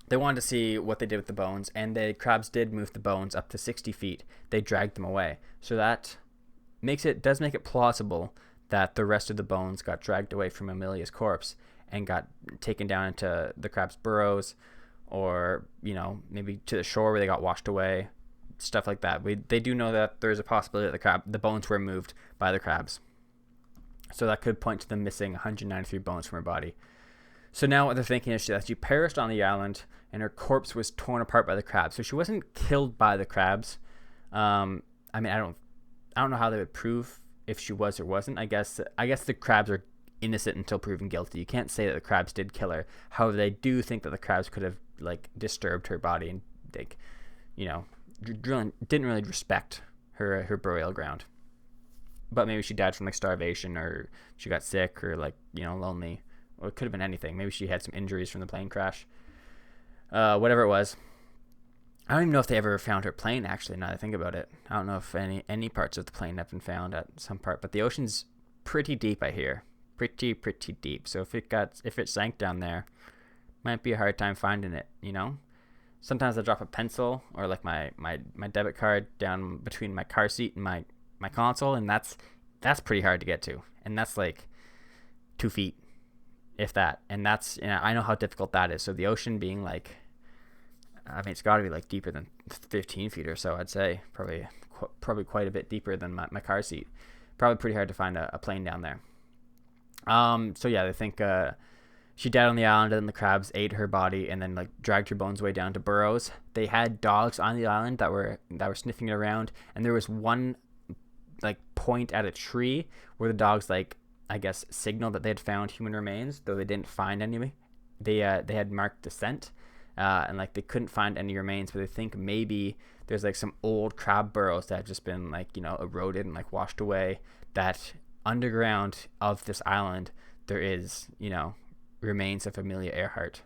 They wanted to see what they did with the bones, and the crabs did move the bones up to 60 feet. They dragged them away. So that does make it plausible that the rest of the bones got dragged away from Emelia's corpse and got taken down into the crab's burrows, or maybe to the shore where they got washed away, stuff like that. They do know that there's a possibility that the bones were moved by the crabs, so that could point to them missing 193 bones from her body. So now what they're thinking is that she perished on the island and her corpse was torn apart by the crabs. So she wasn't killed by the crabs. I don't know how they would prove if she was or wasn't. I guess the crabs are innocent until proven guilty. You can't say that the crabs did kill her. However, they do think that the crabs could have disturbed her body and didn't really respect her burial ground. But maybe she died from starvation, or she got sick, or lonely, or it could have been anything. Maybe she had some injuries from the plane crash. Whatever it was. I don't even know if they ever found her plane, actually, now that I think about it. I don't know if any parts of the plane have been found at some part, but the ocean's pretty deep, I hear. Pretty deep. So if it sank down there, might be a hard time finding it, Sometimes I drop a pencil or my debit card down between my car seat and my console, and that's pretty hard to get to. And that's 2 feet, if that. And that's, I know how difficult that is. So the ocean being it's got to be deeper than 15 feet or so, I'd say. Probably quite a bit deeper than my car seat. Probably pretty hard to find a plane down there. So yeah, they think she died on the island, and then the crabs ate her body and then dragged her bones way down to burrows. They had dogs on the island that were sniffing it around, and there was one point at a tree where the dogs I guess signaled that they had found human remains, though they didn't find any. They had marked the scent. And they couldn't find any remains, but they think maybe there's some old crab burrows that have just been eroded and washed away. That underground of this island there is remains of Emelia Earhart,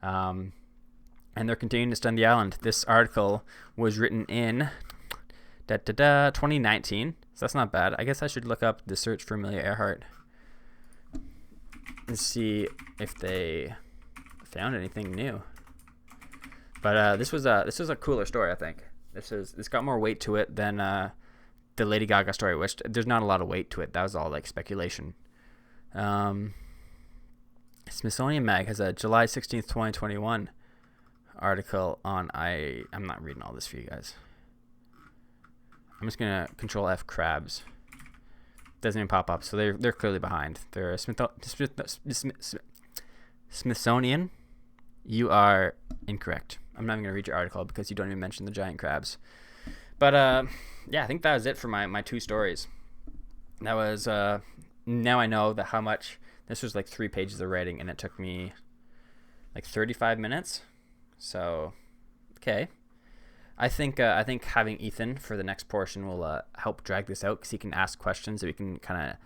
and they're continuing to study the island. This article was written in 2019, so that's not bad. I guess I should look up the search for Emelia Earhart and see if they found anything new. But this was a cooler story, I think. This got more weight to it than the Lady Gaga story, which there's not a lot of weight to it. That was all speculation. Smithsonian Mag has a July 16th, 2021 article on I'm not reading all this for you guys. I'm just gonna Control F crabs. Doesn't even pop up, so they're clearly behind. They're Smithsonian. You are incorrect. I'm not even gonna read your article because you don't even mention the giant crabs. But yeah, I think that was it for my 2 stories. That was now I know that how much this was, like 3 pages of writing, and it took me like 35 minutes. So okay. I think having Ethan for the next portion will help drag this out, because he can ask questions that we can kind of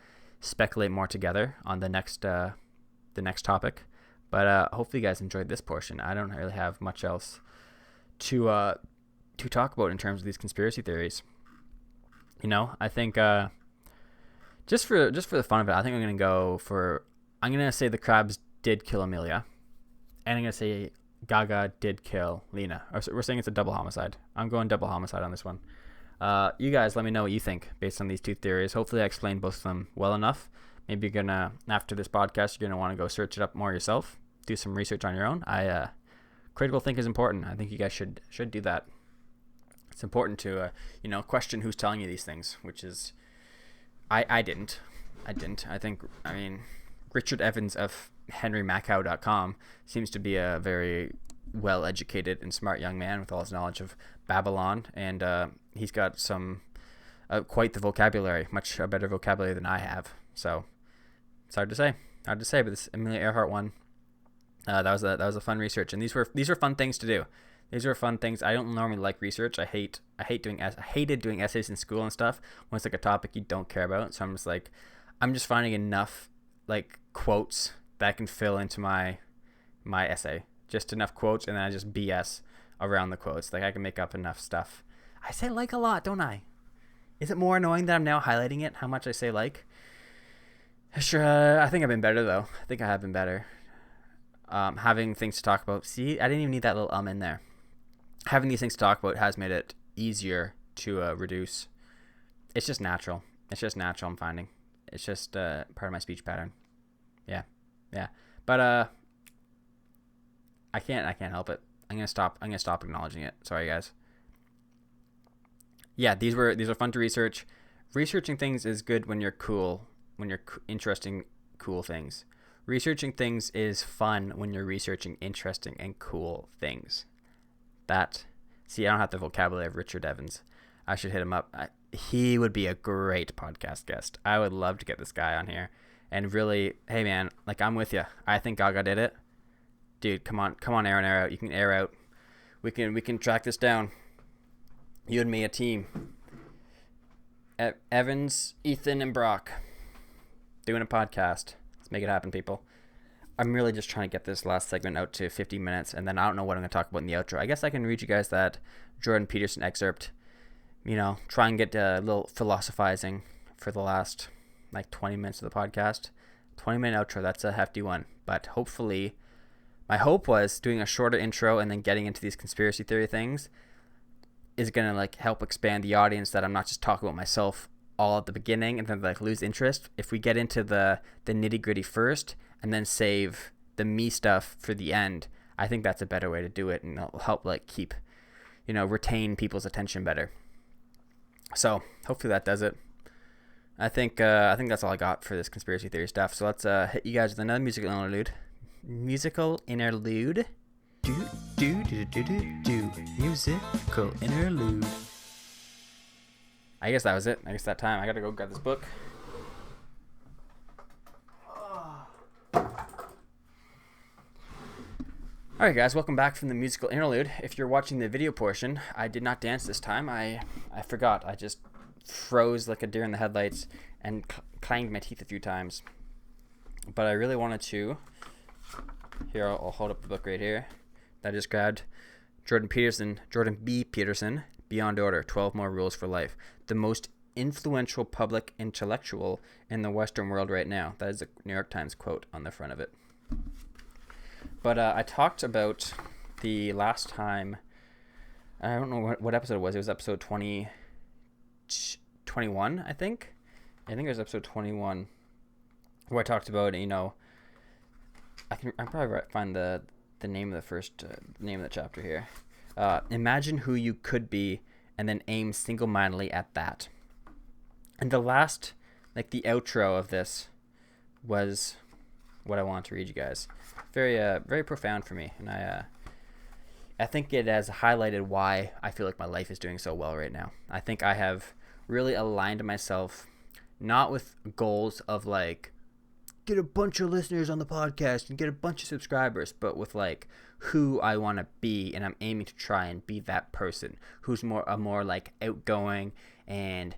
speculate more together on the next topic. But hopefully you guys enjoyed this portion. I don't really have much else to talk about in terms of these conspiracy theories. I think just for the fun of it, I think I'm gonna say the crabs did kill Emelia, and I'm gonna say Gaga did kill Lina. We're saying it's a double homicide. I'm going double homicide on this one. You guys let me know what you think based on these 2 theories. Hopefully I explained both of them well enough. Maybe you're gonna, after this podcast, you're gonna want to go search it up more yourself, do some research on your own. Critical think is important. I think you guys should do that. It's important to question who's telling you these things, which is I didn't. I mean Richard Evans of henrymacow.com seems to be a very well-educated and smart young man with all his knowledge of Babylon, and he's got some quite the vocabulary, much a better vocabulary than I have. So it's hard to say, but this Emelia Earhart one, that was a fun research, and these were fun things to do. These are fun things. I don't normally like research. I hated doing essays in school and stuff when it's like a topic you don't care about. So I'm just finding enough like quotes that I can fill into my essay. Just enough quotes, and then I just BS around the quotes. Like I can make up enough stuff. I say like a lot, don't I? Is it more annoying that I'm now highlighting it, how much I say like? Sure, I think I've been better though. I think I have been better. Having things to talk about. See, I didn't even need that little in there. Having these things to talk about has made it easier to reduce. It's just natural. I'm finding. It's just part of my speech pattern. Yeah. But I can't help it. I'm gonna stop acknowledging it. Sorry, guys. Yeah, these were fun to research. Researching things is good when you're cool, when you're interesting, cool things. Researching things is fun when you're researching interesting and cool things. I don't have the vocabulary of Richard Evans. I should hit him up. He would be a great podcast guest. I would love to get this guy on here and really, hey man, like I'm with you. I think Gaga did it. Dude, come on, air and air out. You can air out. We can track this down. You and me, a team. Evans, Ethan, and Brock doing a podcast. Let's make it happen, people. I'm really just trying to get this last segment out to 50 minutes, and then I don't know what I'm going to talk about in the outro. I guess I can read you guys that Jordan Peterson excerpt. Try and get a little philosophizing for the last 20 minutes of the podcast. 20-minute outro, that's a hefty one. But hopefully, my hope was doing a shorter intro and then getting into these conspiracy theory things is going to help expand the audience, that I'm not just talking about myself all at the beginning and then lose interest. If we get into the nitty-gritty first and then save the me stuff for the end, I think that's a better way to do it, and it'll help keep retain people's attention better. So hopefully that does it. I think that's all I got for this conspiracy theory stuff. So let's hit you guys with another musical interlude. Musical interlude. Musical interlude. I guess that was it. I guess that time. I gotta go grab this book. Alright guys, welcome back from the musical interlude. If you're watching the video portion, I did not dance this time. I forgot. I just froze like a deer in the headlights and clanged my teeth a few times. But I really wanted to. Here, I'll hold up the book right here that I just grabbed. Jordan B. Peterson, Beyond Order, 12 More Rules for Life. The most influential public intellectual in the Western world right now. That is a New York Times quote on the front of it. But I talked about the last time, I don't know what episode it was. It was episode 21, I think. I think it was episode 21, where I talked about, I can probably find the name of the first, name of the chapter here. Imagine who you could be and then aim single-mindedly at that. And the last, the outro of this was what I wanted to read you guys. Very profound for me, and I think it has highlighted why I feel like my life is doing so well right now. I think I have really aligned myself not with goals of like get a bunch of listeners on the podcast and get a bunch of subscribers, but with like who I want to be, and I'm aiming to try and be that person who's more like outgoing and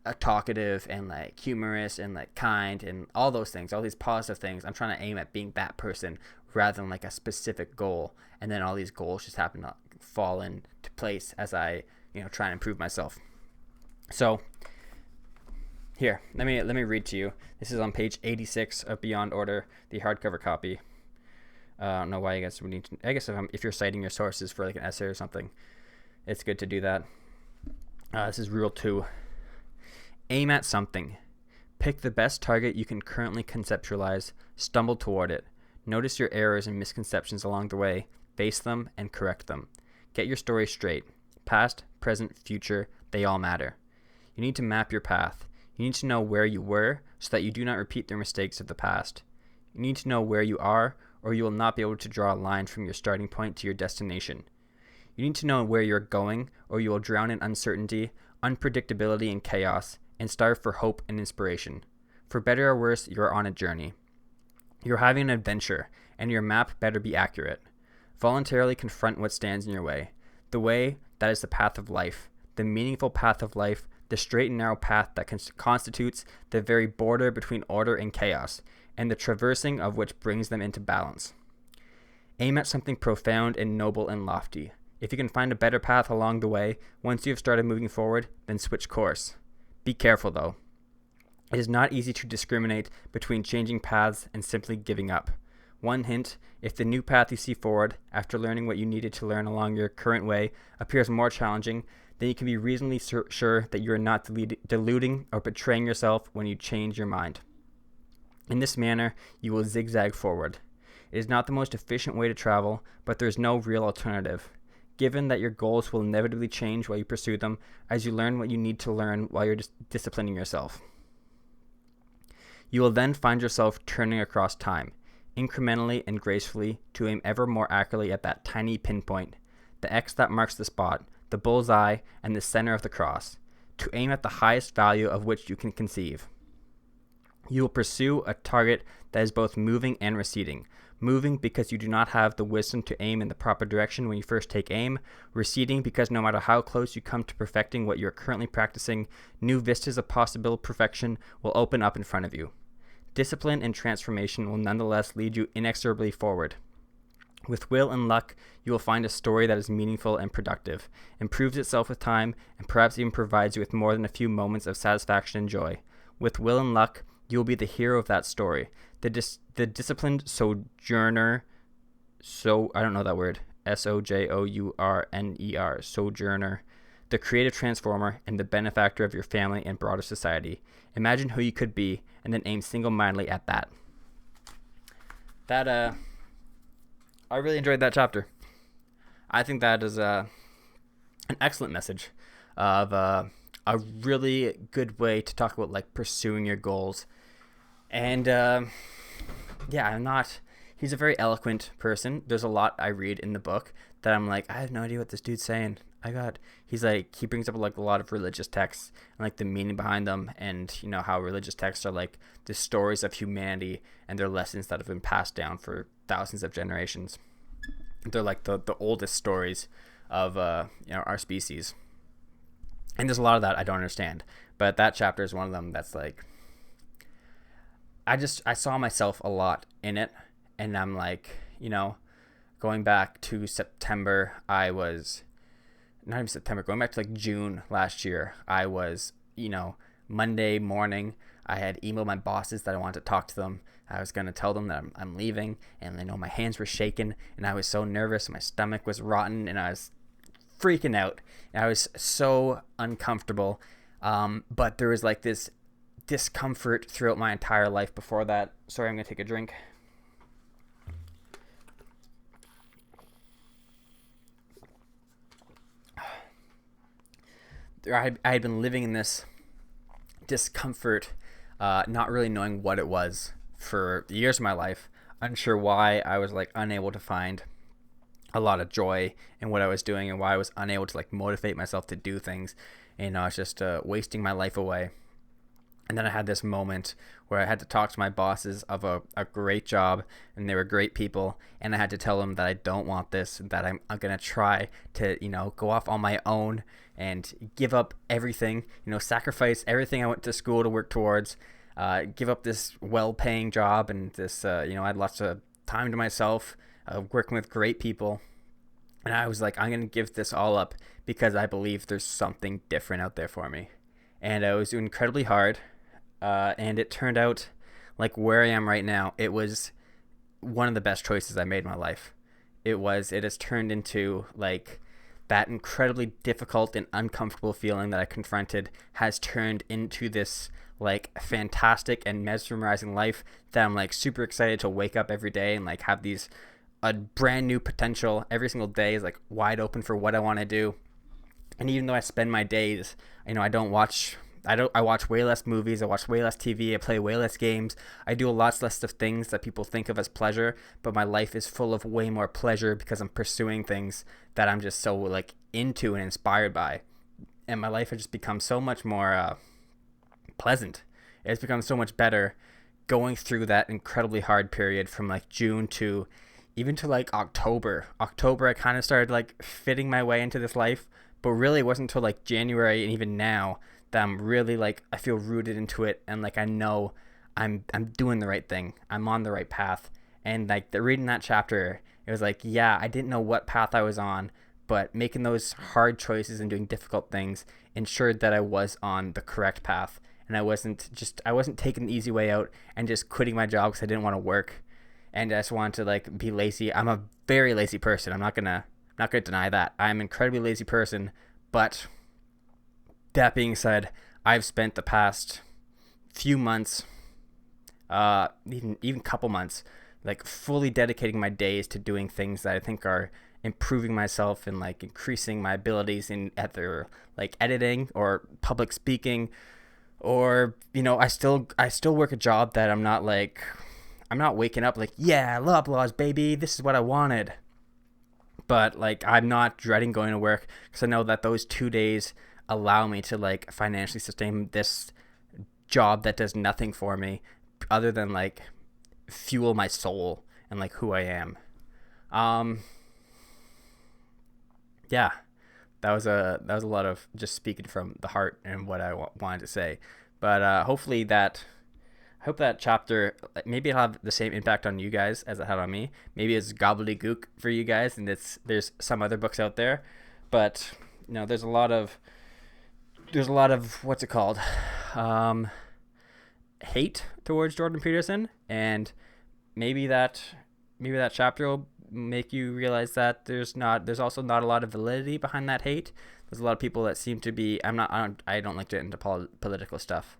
a talkative and like humorous and like kind and all those things, all these positive things. I'm trying to aim at being that person rather than like a specific goal, and then all these goals just happen to fall into place as I try and improve myself. So here, let me read to you. This is on page 86 of Beyond Order, the hardcover copy. I don't know why you guys would need to. I guess if you're citing your sources for like an essay or something, it's good to do that. This is rule 2. Aim at something. Pick the best target you can currently conceptualize. Stumble toward it. Notice your errors and misconceptions along the way. Face them and correct them. Get your story straight. Past, present, future, they all matter. You need to map your path. You need to know where you were so that you do not repeat the mistakes of the past. You need to know where you are, or you will not be able to draw a line from your starting point to your destination. You need to know where you're going, or you will drown in uncertainty, unpredictability, and chaos, and starve for hope and inspiration. For better or worse, you are on a journey. You're having an adventure, and your map better be accurate. Voluntarily confront what stands in your way. The way, that is the path of life, the meaningful path of life, the straight and narrow path that constitutes the very border between order and chaos, and the traversing of which brings them into balance. Aim at something profound and noble and lofty. If you can find a better path along the way, once you have started moving forward, then switch course. Be careful though. It is not easy to discriminate between changing paths and simply giving up. One hint, if the new path you see forward, after learning what you needed to learn along your current way, appears more challenging, then you can be reasonably sure that you are not deluding or betraying yourself when you change your mind. In this manner, you will zigzag forward. It is not the most efficient way to travel, but there is no real alternative. Given that your goals will inevitably change while you pursue them, as you learn what you need to learn while you're disciplining yourself. You will then find yourself turning across time, incrementally and gracefully, to aim ever more accurately at that tiny pinpoint, the X that marks the spot, the bullseye, and the center of the cross, to aim at the highest value of which you can conceive. You will pursue a target that is both moving and receding. Moving because you do not have the wisdom to aim in the proper direction when you first take aim. Receding because no matter how close you come to perfecting what you are currently practicing, new vistas of possible perfection will open up in front of you. Discipline and transformation will nonetheless lead you inexorably forward. With will and luck, you will find a story that is meaningful and productive, improves itself with time, and perhaps even provides you with more than a few moments of satisfaction and joy. With will and luck, you will be the hero of that story, the disciplined sojourner, I don't know that word, sojourner, sojourner, the creative transformer, and the benefactor of your family and broader society. Imagine who you could be, and then aim single-mindedly at that. I really enjoyed that chapter. I think that is an excellent message of a really good way to talk about like pursuing your goals. And he's a very eloquent person. There's a lot I read in the book that I'm like, I have no idea what this dude's saying. He brings up like a lot of religious texts and like the meaning behind them, and how religious texts are like the stories of humanity and their lessons that have been passed down for thousands of generations. They're like the oldest stories of our species. And there's a lot of that I don't understand, but that chapter is one of them that's like, I saw myself a lot in it, and I'm like, going back to September, going back to like June last year, I was, Monday morning, I had emailed my bosses that I wanted to talk to them. I was going to tell them that I'm leaving, and my hands were shaking, and I was so nervous, my stomach was rotten, and I was freaking out, and I was so uncomfortable, but there was like this discomfort throughout my entire life before that. Sorry, I'm going to take a drink. I had been living in this discomfort, not really knowing what it was for years of my life, unsure why I was like unable to find a lot of joy in what I was doing and why I was unable to like motivate myself to do things. And I was just wasting my life away. And then I had this moment where I had to talk to my bosses of a great job, and they were great people. And I had to tell them that I don't want this, that I'm going to try to, go off on my own and give up everything, sacrifice everything I went to school to work towards, give up this well-paying job and this, I had lots of time to myself, working with great people. And I was like, I'm going to give this all up because I believe there's something different out there for me. And it was incredibly hard. And it turned out like where I am right now, it was one of the best choices I made in my life. It has turned into like that incredibly difficult and uncomfortable feeling that I confronted has turned into this like fantastic and mesmerizing life that I'm like super excited to wake up every day and like have a brand new potential. Every single day is like wide open for what I want to do. And even though I spend my days, I watch way less movies, I watch way less TV, I play way less games, I do a lot less of things that people think of as pleasure, but my life is full of way more pleasure because I'm pursuing things that I'm just so like into and inspired by. And my life has just become so much more pleasant. It's become so much better going through that incredibly hard period from like June to even to like October. I kind of started like fitting my way into this life, but really it wasn't until like January and even now that I'm really like, I feel rooted into it, and like I know I'm doing the right thing. I'm on the right path. And like reading that chapter, it was like, yeah, I didn't know what path I was on, but making those hard choices and doing difficult things ensured that I was on the correct path. And I wasn't taking the easy way out and just quitting my job because I didn't want to work. And I just wanted to like be lazy. I'm a very lazy person. I'm not gonna deny that. I'm an incredibly lazy person, but that being said, I've spent the past few months, even couple months, like fully dedicating my days to doing things that I think are improving myself and like increasing my abilities in either like editing or public speaking, or I still work a job that I'm not waking up like, yeah, law applause, baby, this is what I wanted. But like I'm not dreading going to work because I know that those 2 days allow me to like financially sustain this job that does nothing for me other than like fuel my soul and like who I am. Yeah, that was a lot of just speaking from the heart and what I wanted to say. But I hope that chapter, maybe it'll have the same impact on you guys as it had on me. Maybe it's gobbledygook for you guys, and there's some other books out there, but there's a lot of what's it called, hate towards Jordan Peterson, and maybe that chapter will make you realize that there's also not a lot of validity behind that hate. There's a lot of people that seem to be. I don't like to get into political stuff,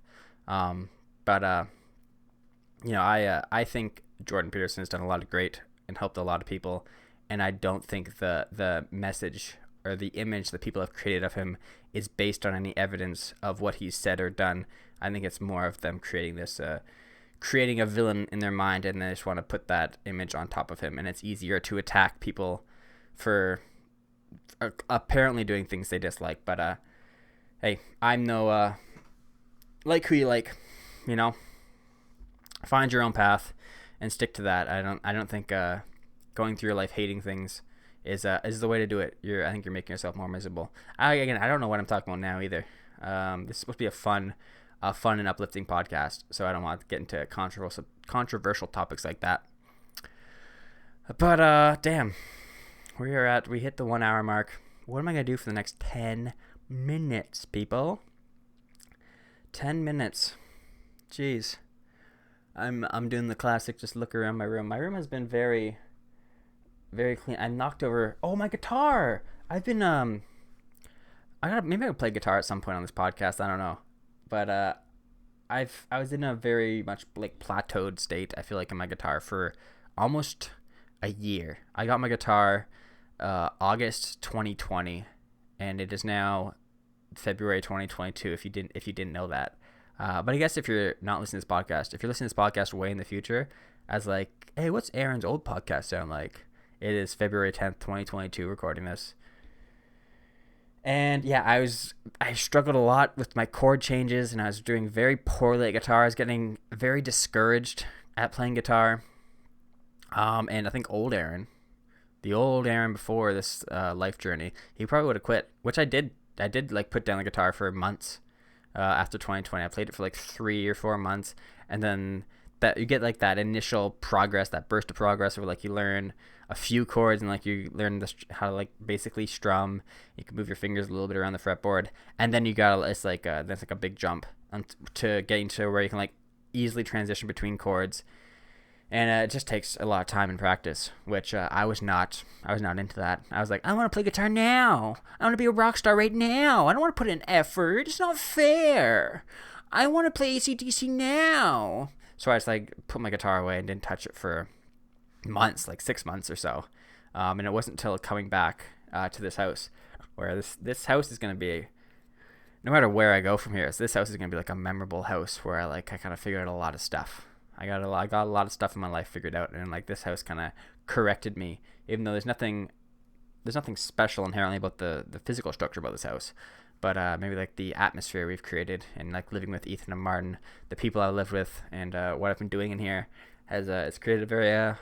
but I think Jordan Peterson has done a lot of great and helped a lot of people, and I don't think the message or the image that people have created of him is based on any evidence of what he's said or done. I think it's more of them creating a villain in their mind, and they just want to put that image on top of him, and it's easier to attack people for apparently doing things they dislike. But hey, I'm no like who you like, find your own path and stick to that. I don't think going through your life hating things is the way to do it. I think you're making yourself more miserable. I don't know what I'm talking about now either. This is supposed to be a fun and uplifting podcast, so I don't want to get into controversial topics like that. But damn, we hit the 1 hour mark. What am I gonna do for the next 10 minutes, people? 10 minutes. Jeez. I'm doing the classic just look around my room. My room has been very, very clean. I knocked over my guitar. I've been maybe I'll play guitar at some point on this podcast. I don't know. But I was in a very much like plateaued state, I feel like, in my guitar for almost a year. I got my guitar August 2020, and it is now February 2022 if you didn't know that. But I guess if you're not listening to this podcast, if you're listening to this podcast way in the future, as like, hey, what's Aaron's old podcast sound like? It is February 10th, 2022, recording this. And yeah, I struggled a lot with my chord changes, and I was doing very poorly at guitar. I was getting very discouraged at playing guitar. And I think the old Aaron before this life journey, he probably would have quit, which I did. I did like put down the guitar for months after 2020. I played it for like 3 or 4 months, and then that you get like that initial progress, that burst of progress, where like you learn a few chords and like you learn how to like basically strum. You can move your fingers a little bit around the fretboard, and then you got that's like a big jump to getting to where you can like easily transition between chords. And it just takes a lot of time and practice, which I was not into that. I was like, I want to play guitar now. I want to be a rock star right now. I don't want to put in effort. It's not fair. I want to play AC/DC now. So I just like put my guitar away and didn't touch it for months, like 6 months or so. And it wasn't until coming back to this house, where this house is going to be, no matter where I go from here, this house is going to be like a memorable house where I kind of figured out a lot of stuff. I got a lot of stuff in my life figured out, and like this house kind of corrected me, even though there's nothing special inherently about the physical structure about this house, but maybe like the atmosphere we've created, and like living with Ethan and Martin, the people I live with, and what I've been doing in here has it's created a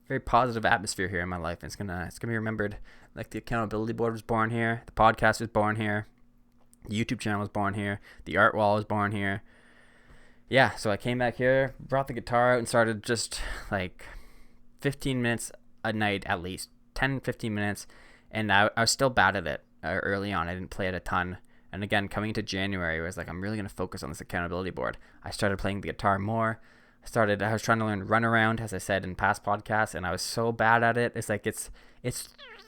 very positive atmosphere here in my life. And it's gonna be remembered. Like the accountability board was born here, the podcast was born here, the YouTube channel was born here, the art wall was born here. Yeah, so I came back here, brought the guitar out, and started just like 15 minutes a night at least, 10, 15 minutes, and I was still bad at it early on. I didn't play it a ton. And again, coming into January, I was like, I'm really going to focus on this accountability board. I started playing the guitar more. I was trying to learn runaround, as I said in past podcasts, and I was so bad at it. It's like it's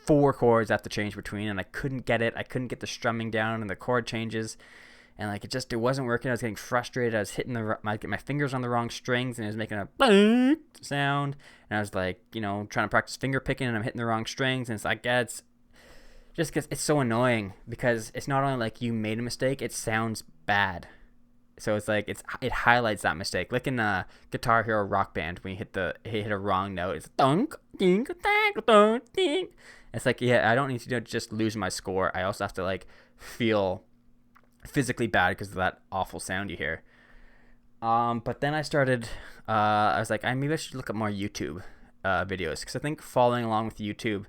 4 chords I have to change between, and I couldn't get it. I couldn't get the strumming down and the chord changes. And like it wasn't working. I was getting frustrated. I was hitting my fingers on the wrong strings, and it was making a sound. And I was like, trying to practice finger picking, and I'm hitting the wrong strings. And it's like, yeah, it's just because it's so annoying, because it's not only like you made a mistake, it sounds bad. So it's like it highlights that mistake. Like in Guitar Hero Rock Band, when you hit a wrong note, it's dunk, ding, ding, ding, ding. It's like, yeah, I don't need to just lose my score. I also have to like feel physically bad because of that awful sound you hear. But then I started, I was like, maybe I should look at more YouTube videos, because I think following along with YouTube,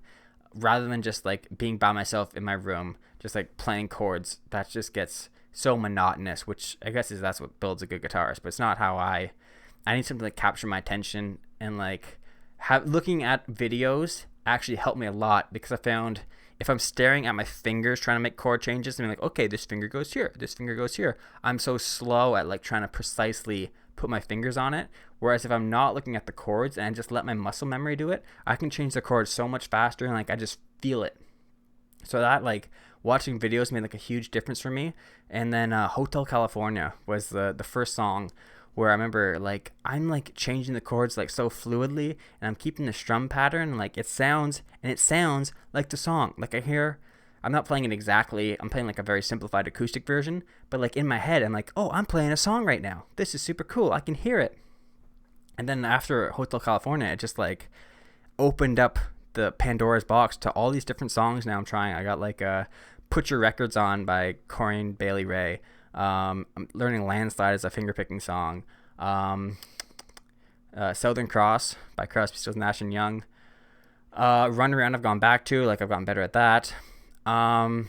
rather than just like being by myself in my room, just like playing chords, that just gets so monotonous, which I guess that's what builds a good guitarist, but it's not how I need something to capture my attention. And like looking at videos actually helped me a lot, because I found if I'm staring at my fingers trying to make chord changes and being like, okay, this finger goes here, this finger goes here, I'm so slow at like trying to precisely put my fingers on it. Whereas if I'm not looking at the chords and I just let my muscle memory do it, I can change the chords so much faster, and like I just feel it. So that like watching videos made like a huge difference for me. And then Hotel California was the first song where I remember like I'm like changing the chords like so fluidly, and I'm keeping the strum pattern, like it sounds like the song. Like I'm not playing it exactly, I'm playing like a very simplified acoustic version, but like in my head I'm like, oh, I'm playing a song right now, this is super cool, I can hear it. And then after Hotel California, it just like opened up the Pandora's box to all these different songs. Now I'm trying. I got like Put Your Records On by Corinne Bailey Rae. I'm learning Landslide as a fingerpicking song. Southern Cross by Crosby, Stills, Nash and Young. Run Around I've gone back to, like I've gotten better at that. House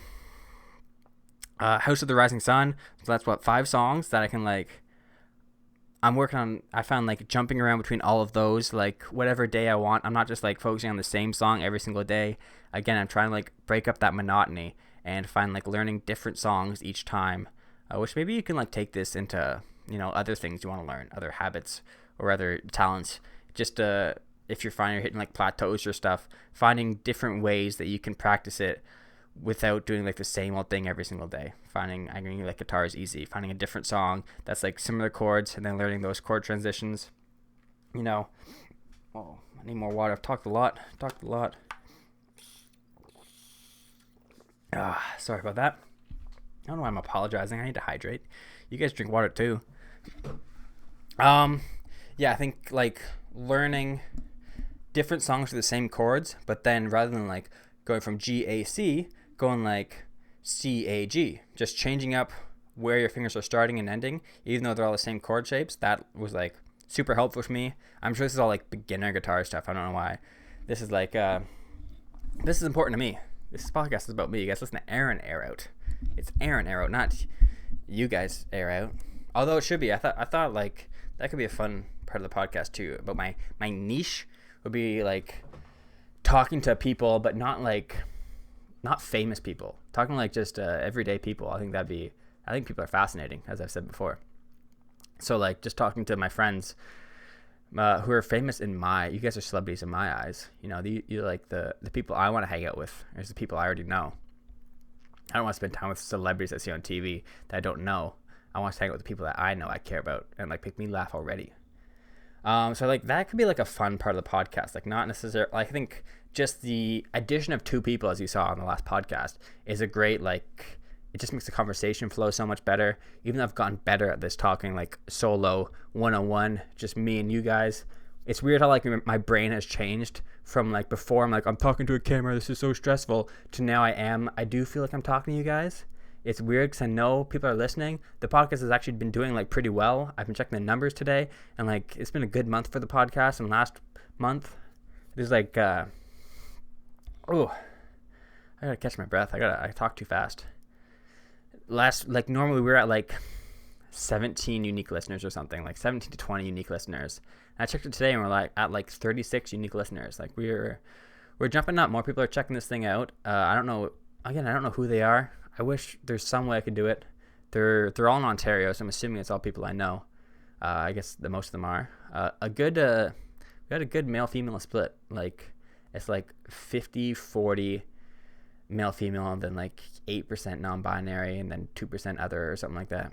of the Rising Sun. So that's 5 songs that I can like. I'm working on. I found like jumping around between all of those, like whatever day I want. I'm not just like focusing on the same song every single day. Again, I'm trying to like break up that monotony and find like learning different songs each time. Which maybe you can like take this into other things you want to learn, other habits or other talents. Just if you're finding you're hitting like plateaus or stuff, finding different ways that you can practice it without doing like the same old thing every single day. I mean, like guitar is easy. Finding a different song that's like similar chords, and then learning those chord transitions. Oh, I need more water. I've talked a lot. Sorry about that. I don't know why I'm apologizing. I need to hydrate. You guys drink water too. Yeah, I think like learning different songs with the same chords, but then rather than like going from G A C, going like C A G, just changing up where your fingers are starting and ending, even though they're all the same chord shapes. That was like super helpful for me. I'm sure this is all like beginner guitar stuff. I don't know why. This is like this is important to me. This podcast is about me. You guys listen to Aaron air out. It's Aaron air out, not you guys air out. Although it should be. I thought like that could be a fun part of the podcast too. But my niche would be like talking to people, but not famous people. Talking like just everyday people. I think people are fascinating, as I've said before. So like just talking to my friends who are famous you guys are celebrities in my eyes. You know, you're like the people I want to hang out with. There's the people I already know. I don't want to spend time with celebrities I see on TV that I don't know. I want to hang out with the people that I know I care about and like make me laugh already. So like that could be like a fun part of the podcast. Like not necessarily, I think just the addition of two people, as you saw on the last podcast, is a great, like, it just makes the conversation flow so much better. Even though I've gotten better at this, talking like solo, one-on-one, just me and you guys. It's weird how like my brain has changed from like before I'm talking to a camera, this is so stressful, to now I do feel like I'm talking to you guys. It's weird because I know people are listening. The podcast has actually been doing like pretty well. I've been checking the numbers today, and like it's been a good month for the podcast. And last month, there's like, I gotta catch my breath. I talk too fast. Normally we're at like 17 unique listeners or something, like 17 to 20 unique listeners. And I checked it today, and we're like at like 36 unique listeners. Like we're jumping up. More people are checking this thing out. I don't know who they are. I wish there's some way I could do it. They're all in Ontario, so I'm assuming it's all people I know. I guess most of them are. We got a good male-female split. Like it's like 50-40 male-female, and then like 8% non-binary, and then 2% other or something like that.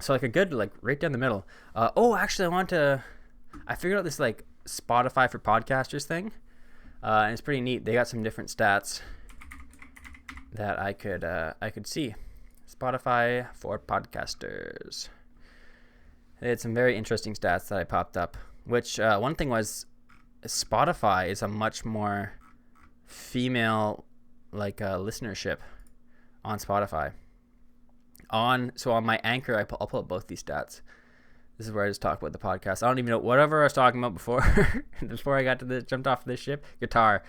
So like a good, like right down the middle. Actually, I figured out this like Spotify for podcasters thing, and it's pretty neat. They got some different stats that I could see. Spotify for podcasters. They had some very interesting stats that I popped up, which one thing was Spotify is a much more female listenership on Spotify. On my Anchor, I'll pull up both these stats. This is where I just talk about the podcast. I don't even know whatever I was talking about before I got to jumped off this ship. Guitar.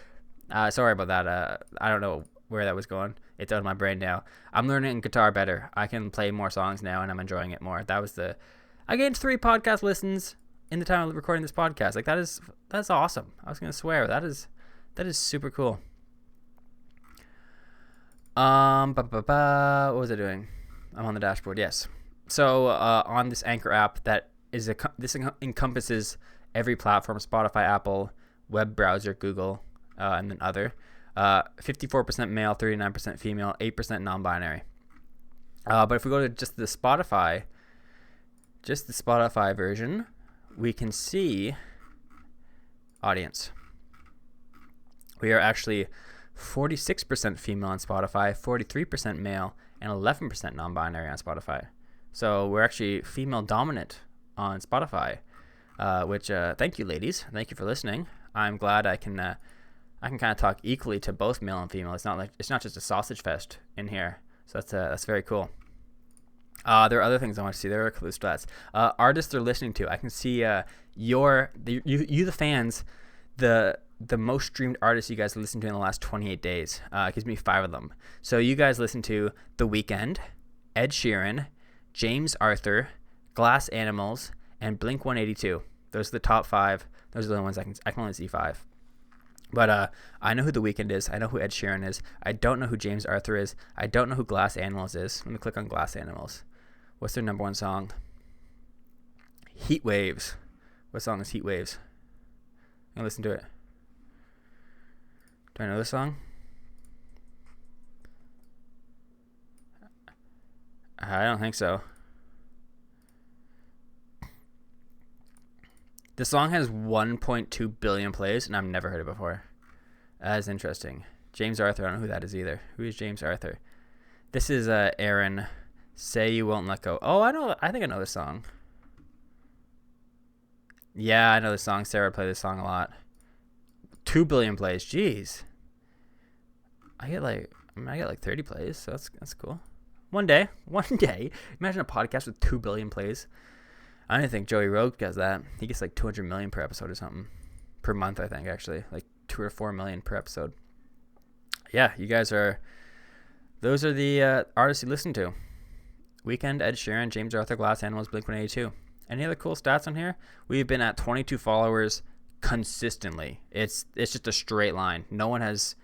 Sorry about that. I don't know where that was going. It's out of my brain now. I'm learning guitar better. I can play more songs now, and I'm enjoying it more. I gained 3 podcast listens in the time of recording this podcast. Like that's awesome. I was gonna swear that is super cool. What was I doing? I'm on the dashboard. Yes. So on this Anchor app, this encompasses every platform: Spotify, Apple, web browser, Google, and then other. 54% male, 39% female, 8% non-binary. But if we go to just the Spotify version, we can see audience. We are actually 46% female on Spotify, 43% male, and 11% non-binary on Spotify. So we're actually female dominant on Spotify, which thank you, ladies. Thank you for listening. I'm glad I can kind of talk equally to both male and female. It's not just a sausage fest in here. So that's very cool. There are other things I want to see. There are clue stats. Artists they're listening to. I can see you the fans, the most streamed artists you guys listen to in the last 28 days. It gives me 5 of them. So you guys listen to The Weeknd, Ed Sheeran, James Arthur, Glass Animals, and Blink-182. Those are the top 5. Those are the ones I can only see 5. But I know who The Weeknd is. I know who Ed Sheeran is. I don't know who James Arthur is. I don't know who Glass Animals is. Let me click on Glass Animals. What's their number 1 song? Heat Waves. What song is Heat Waves? I'm going to listen to it. Do I know this song? I don't think so. The song has 1.2 billion plays, and I've never heard it before. That is interesting. James Arthur, I don't know who that is either. Who is James Arthur? This is Aaron. Say You Won't Let Go. Oh, I know. I think I know this song. Yeah, I know this song. Sarah played this song a lot. 2 billion plays. Jeez. I get like 30 plays, so that's cool. One day. Imagine a podcast with 2 billion plays. I don't think Joey Rogan does that. He gets like 200 million per episode or something. Per month, I think, actually. Like 2 or 4 million per episode. Yeah, you guys are... Those are the artists you listen to. Weekend, Ed Sheeran, James Arthur, Glass Animals, Blink-182. Any other cool stats on here? We've been at 22 followers consistently. It's just a straight line. No one has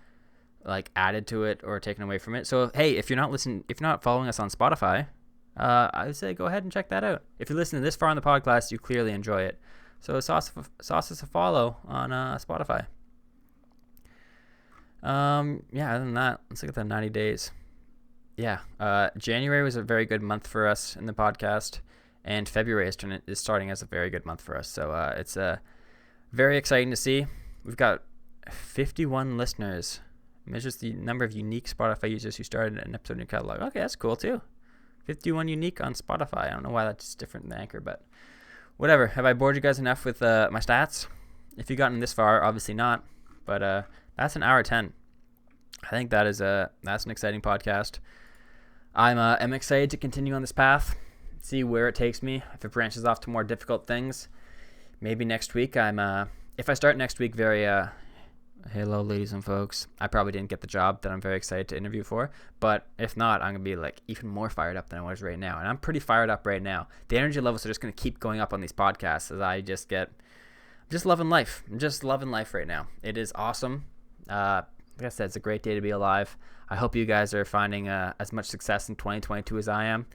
like added to it or taken away from it. So hey, if you're not following us on Spotify, I would say go ahead and check that out. If you're listening this far on the podcast, you clearly enjoy it. So sauce us a follow on Spotify. Yeah, other than that, let's look at the 90 days. Yeah, January was a very good month for us in the podcast, and February is starting as a very good month for us. So it's very exciting to see. We've got 51 listeners. Measures the number of unique Spotify users who started an episode in your catalog. Okay, that's cool too. 51 unique on Spotify. I don't know why that's different than Anchor, but whatever. Have I bored you guys enough with my stats? If you've gotten this far, obviously not. But that's an hour 10. I think that's an exciting podcast. I'm excited to continue on this path, see where it takes me. If it branches off to more difficult things, maybe next week if I start next week very hello ladies and folks, I probably didn't get the job that I'm very excited to interview for, but if not, I'm gonna be like even more fired up than I was right now, and I'm pretty fired up right now. The energy levels are just gonna keep going up on these podcasts as I'm just loving life. I'm just loving life right now. It is awesome. Like I said, it's a great day to be alive. I hope you guys are finding as much success in 2022 as I am.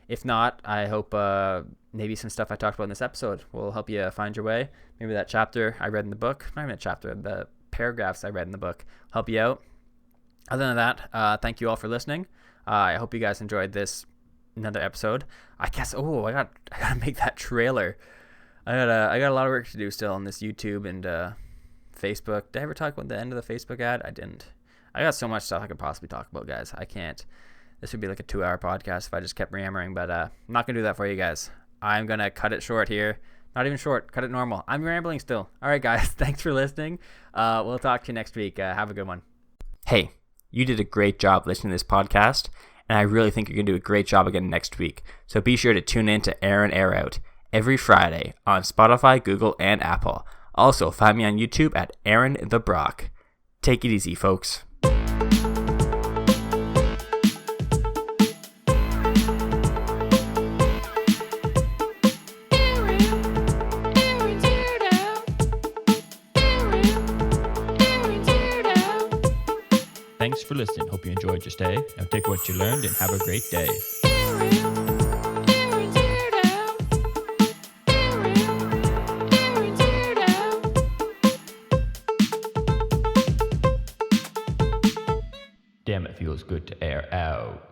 If not, I hope maybe some stuff I talked about in this episode will help you find your way. Maybe that chapter I read in the book, not even a chapter, the paragraphs I read in the book help you out. Other than that, thank you all for listening. I hope you guys enjoyed another episode. I guess, I gotta make that trailer. I got a lot of work to do still on this YouTube and Facebook. Did I ever talk about the end of the Facebook ad? I didn't. I got so much stuff I could possibly talk about, guys. I can't. This would be like a 2-hour podcast if I just kept yammering, but I'm not going to do that for you guys. I'm going to cut it short here. Not even short. Cut it normal. I'm rambling still. All right, guys. Thanks for listening. We'll talk to you next week. Have a good one. Hey, you did a great job listening to this podcast, and I really think you're going to do a great job again next week. So be sure to tune in to Air In, Air Out every Friday on Spotify, Google, and Apple. Also, find me on YouTube at Aaron the Brock. Take it easy, folks. Thanks for listening. Hope you enjoyed your stay. Now take what you learned and have a great day. Damn, it feels good to air out.